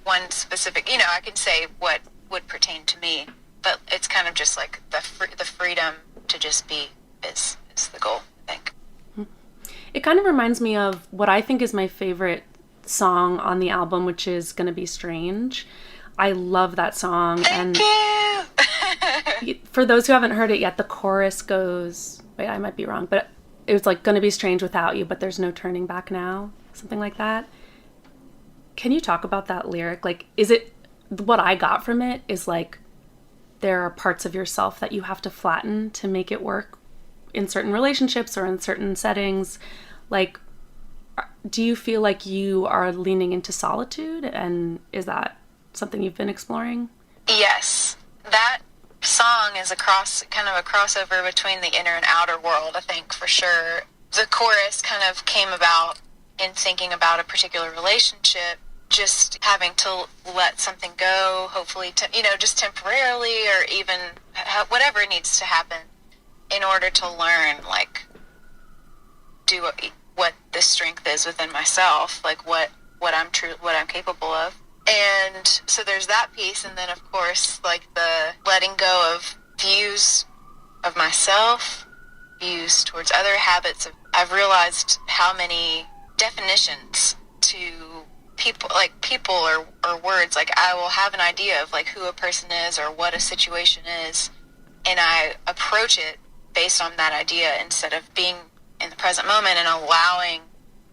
one specific, you know, I can say what would pertain to me, but it's kind of just like the freedom to just be is the goal, I think. It kind of reminds me of what I think is my favorite song on the album, which is Gonna Be Strange. I love that song. Thank you! For those who haven't heard it yet, the chorus goes, wait, I might be wrong, but it was like, gonna be strange without you, but there's no turning back now. Something like that. Can you talk about that lyric? Like, is it, what I got from it is like, there are parts of yourself that you have to flatten to make it work in certain relationships or in certain settings. Like, do you feel like you are leaning into solitude? And is that something you've been exploring? Yes. That song is kind of a crossover between the inner and outer world, I think, for sure. The chorus kind of came about in thinking about a particular relationship, just having to let something go, hopefully, just temporarily, or even whatever needs to happen in order to learn, like, do what the strength is within myself, like what I'm capable of. And so there's that piece, and then of course like the letting go of views of myself, views towards other habits. I've realized how many definitions to people or words, like I will have an idea of like who a person is or what a situation is, and I approach it based on that idea instead of being in the present moment and allowing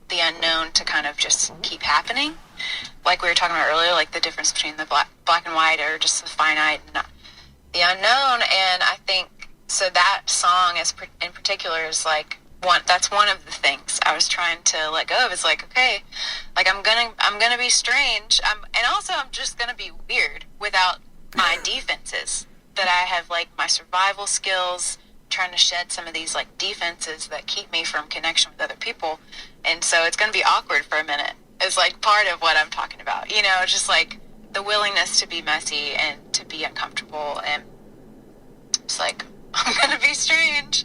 the unknown to kind of just keep happening. Like we were talking about earlier, like the difference between the black and white, or just the finite and the unknown. And I think, so that song in particular is like that's one of the things I was trying to let go of. It's like, okay, like I'm gonna be strange. And also I'm just gonna be weird without my defenses that I have, like my survival skills, trying to shed some of these like defenses that keep me from connection with other people. And so it's going to be awkward for a minute. It's like part of what I'm talking about, just like the willingness to be messy and to be uncomfortable. And it's like, I'm going to be strange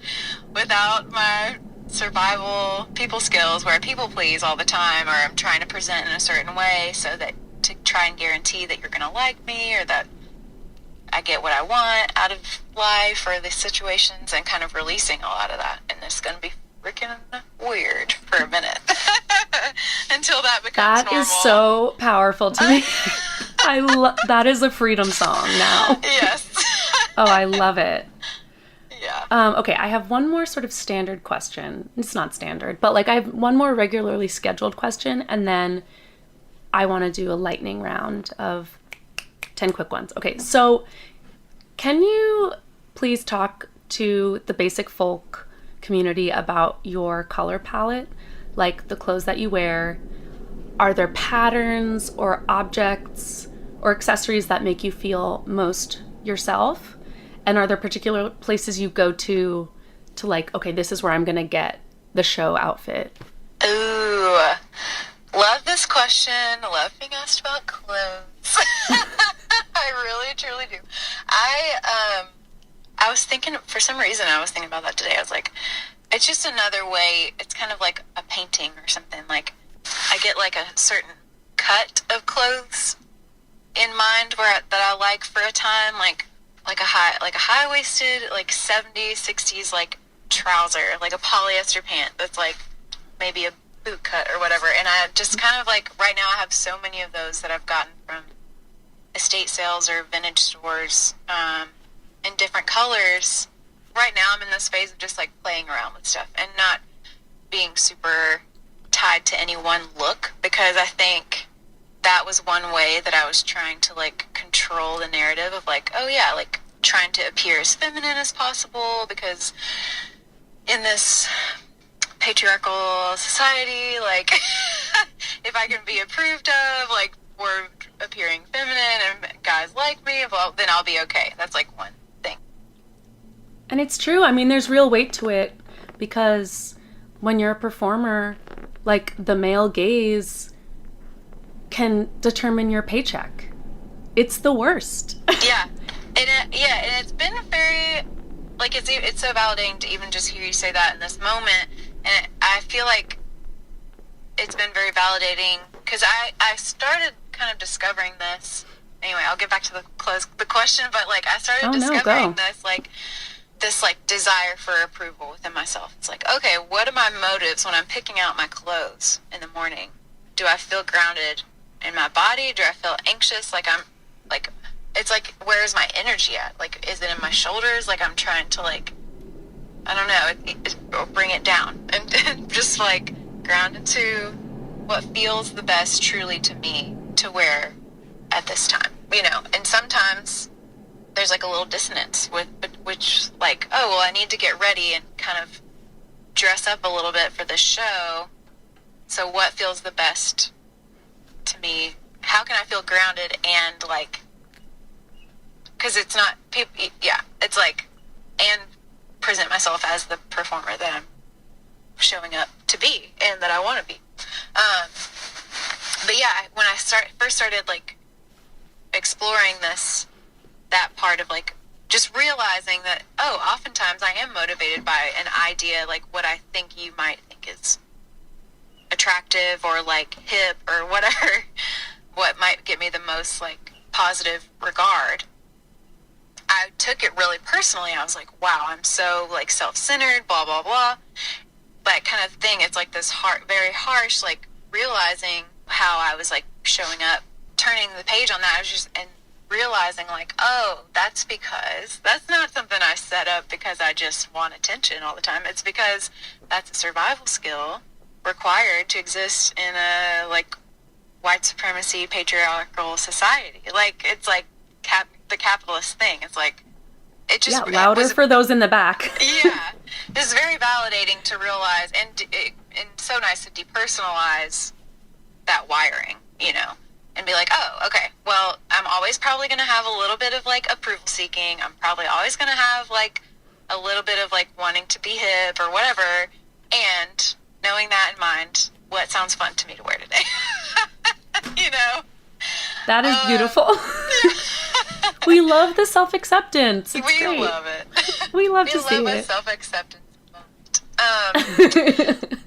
without my survival people skills, where I people please all the time, or I'm trying to present in a certain way so that to try and guarantee that you're going to like me, or that I get what I want out of life or the situations, and kind of releasing a lot of that. And it's going to be freaking weird for a minute until that becomes normal. That is so powerful to me. That is a freedom song now. Yes. Oh, I love it. Yeah. Okay, I have one more sort of standard question. It's not standard, but like I have one more regularly scheduled question, and then I want to do a lightning round of 10 quick ones. Okay, so can you please talk to the basic folk community about your color palette, like the clothes that you wear? Are there patterns or objects or accessories that make you feel most yourself? And are there particular places you go to like, okay, this is where I'm going to get the show outfit? Ooh, love this question. Love being asked about clothes. I really, truly do. I was thinking, for some reason, I was thinking about that today. I was like, it's just another way. It's kind of like a painting or something. Like, I get like a certain cut of clothes in mind that I like for a time, like a high-waisted, like 70s, 60s, like trouser, like a polyester pant that's like maybe a boot cut or whatever. And I just kind of like, right now I have so many of those that I've gotten from estate sales or vintage stores, in different colors. Right now I'm in this phase of just like playing around with stuff and not being super tied to any one look, because I think that was one way that I was trying to like control the narrative of like, oh yeah, like trying to appear as feminine as possible, because in this patriarchal society, like, if I can be approved of, like, or appearing feminine and guys like me, well, then I'll be okay. That's like one thing. And it's true. I mean, there's real weight to it because when you're a performer, like, the male gaze can determine your paycheck. It's the worst. Yeah. And it's been very, like, it's so validating to even just hear you say that in this moment. And I feel like it's been very validating because I started kind of discovering this. Anyway, I'll get back to the question, but, like, I started discovering this desire for approval within myself. It's like, okay, what are my motives when I'm picking out my clothes in the morning? Do I feel grounded in my body? Do I feel anxious? Like, I'm, like, it's like, where's my energy at? Like, is it in my shoulders? Like, I'm trying to, like, I don't know, bring it down and just, like, ground into what feels the best truly to me to wear at this time, you know. And sometimes there's, like, a little dissonance with which, like, oh, well, I need to get ready and kind of dress up a little bit for this show. So what feels the best to me? How can I feel grounded and, like, because it's not people, yeah, it's like, and present myself as the performer that I'm showing up to be and that I want to be. But yeah, when I first started, like, exploring that part of, like, just realizing that, oh, oftentimes I am motivated by an idea, like, what I think you might think is attractive or, like, hip or whatever, what might get me the most, like, positive regard. I took it really personally. I was like, wow, I'm so, like, self-centered, blah, blah, blah. That kind of thing. It's like this very harsh, like, realizing how I was, like, showing up, turning the page on that. I was just, and realizing, like, oh, that's because that's not something I set up because I just want attention all the time. It's because that's a survival skill required to exist in a, like, white supremacy patriarchal society. Like, it's like the capitalist thing. It's like, it just, yeah, louder for those in the back. Yeah, it's very validating to realize, and so nice to depersonalize that wiring, you know, and be like, oh, okay, well, I'm always probably going to have a little bit of, like, approval seeking. I'm probably always going to have, like, a little bit of, like, wanting to be hip or whatever, and knowing that in mind, what sounds fun to me to wear today. You know? That is beautiful. We love the self-acceptance. It's we great. Love it. We love to see love a it. self-acceptance moment.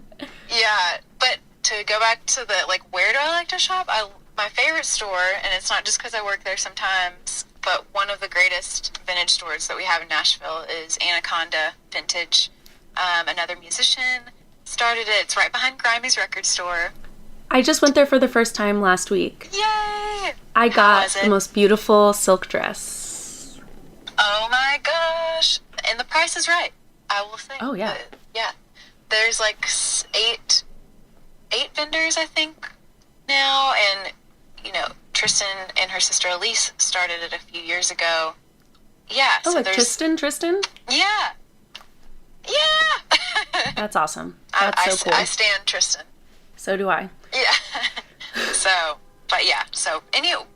Yeah, but to go back to the, like, where do I like to shop? My favorite store, and it's not just because I work there sometimes, but one of the greatest vintage stores that we have in Nashville is Anaconda Vintage. Another musician started it. It's right behind Grimey's record store. I just went there for the first time last week. Yay! I got the most beautiful silk dress. Oh my gosh. And the price is right, I will say. Oh, yeah. Yeah. There's, like, eight vendors, I think, now. And, you know, Tristan and her sister Elise started it a few years ago. Yeah. Oh, so like there's Tristan? Yeah. Yeah. That's awesome. That's so cool. I stand Tristan. So do I. Yeah. So, but yeah. So,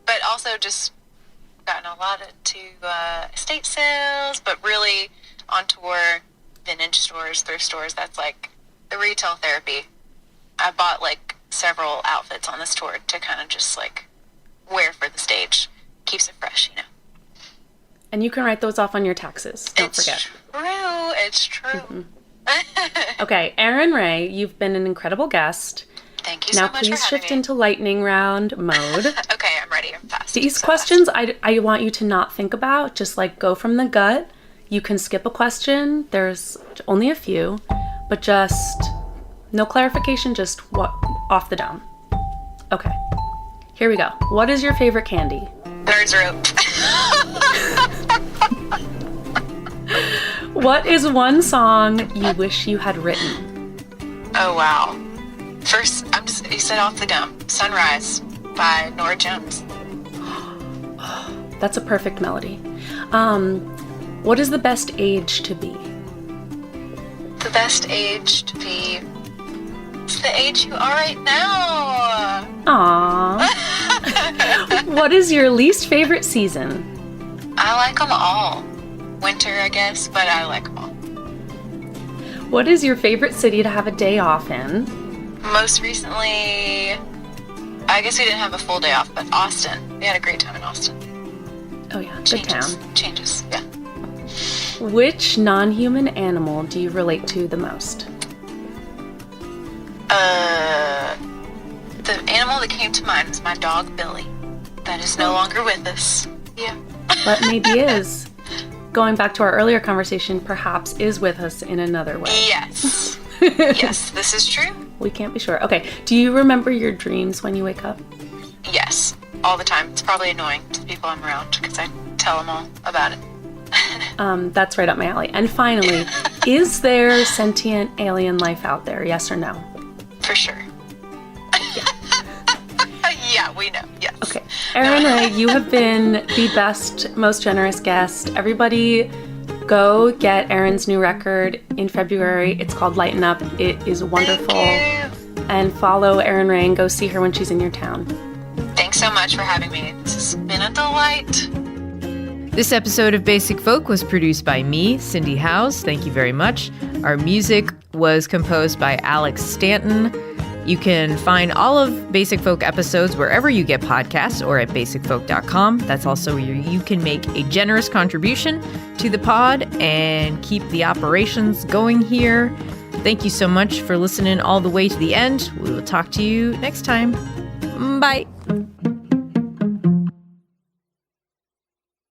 but also just gotten a lot to estate sales, but really on tour, vintage stores, thrift stores. That's, like, the retail therapy. I bought, like, several outfits on this tour to kind of just, like, wear for the stage. Keeps it fresh, you know. And you can write those off on your taxes. Don't forget. It's true. Mm-hmm. Okay, Erin Rae, you've been an incredible guest. Thank you so much for having me. Now please shift into lightning round mode. Okay, I'm ready. I'm fast. These questions I want you to not think about. Just, like, go from the gut. You can skip a question. There's only a few. But just no clarification, just off the dome. Okay, here we go. What is your favorite candy? Nerd's Rope. What is one song you wish you had written? Oh, wow. First, you said off the dome. Sunrise by Norah Jones. That's a perfect melody. What is the best age to be? The best age to be the age you are right now. Aww. What is your least favorite season? I like them all. Winter, I guess, but I like them all. What is your favorite city to have a day off in? Most recently, I guess we didn't have a full day off, but Austin. We had a great time in Austin. Oh yeah, good town. Changes, yeah. Which non-human animal do you relate to the most? The animal that came to mind was my dog, Billy. That is no longer with us. Yeah. But maybe is. Going back to our earlier conversation, perhaps is with us in another way. Yes. Yes, this is true. We can't be sure. Okay, do you remember your dreams when you wake up? Yes, all the time. It's probably annoying to the people I'm around because I tell them all about it. That's right up my alley. And finally, is there sentient alien life out there? Yes or no? For sure. Yeah, we know. Yes. Okay. Erin Rae, you have been the best, most generous guest. Everybody go get Erin's new record in February. It's called Lighten Up. It is wonderful. Thank you. And follow Erin Rae and go see her when she's in your town. Thanks so much for having me. This has been a delight. This episode of Basic Folk was produced by me, Cindy Howes. Thank you very much. Our music was composed by Alex Stanton. You can find all of Basic Folk episodes wherever you get podcasts or at basicfolk.com. That's also where you can make a generous contribution to the pod and keep the operations going here. Thank you so much for listening all the way to the end. We will talk to you next time. Bye.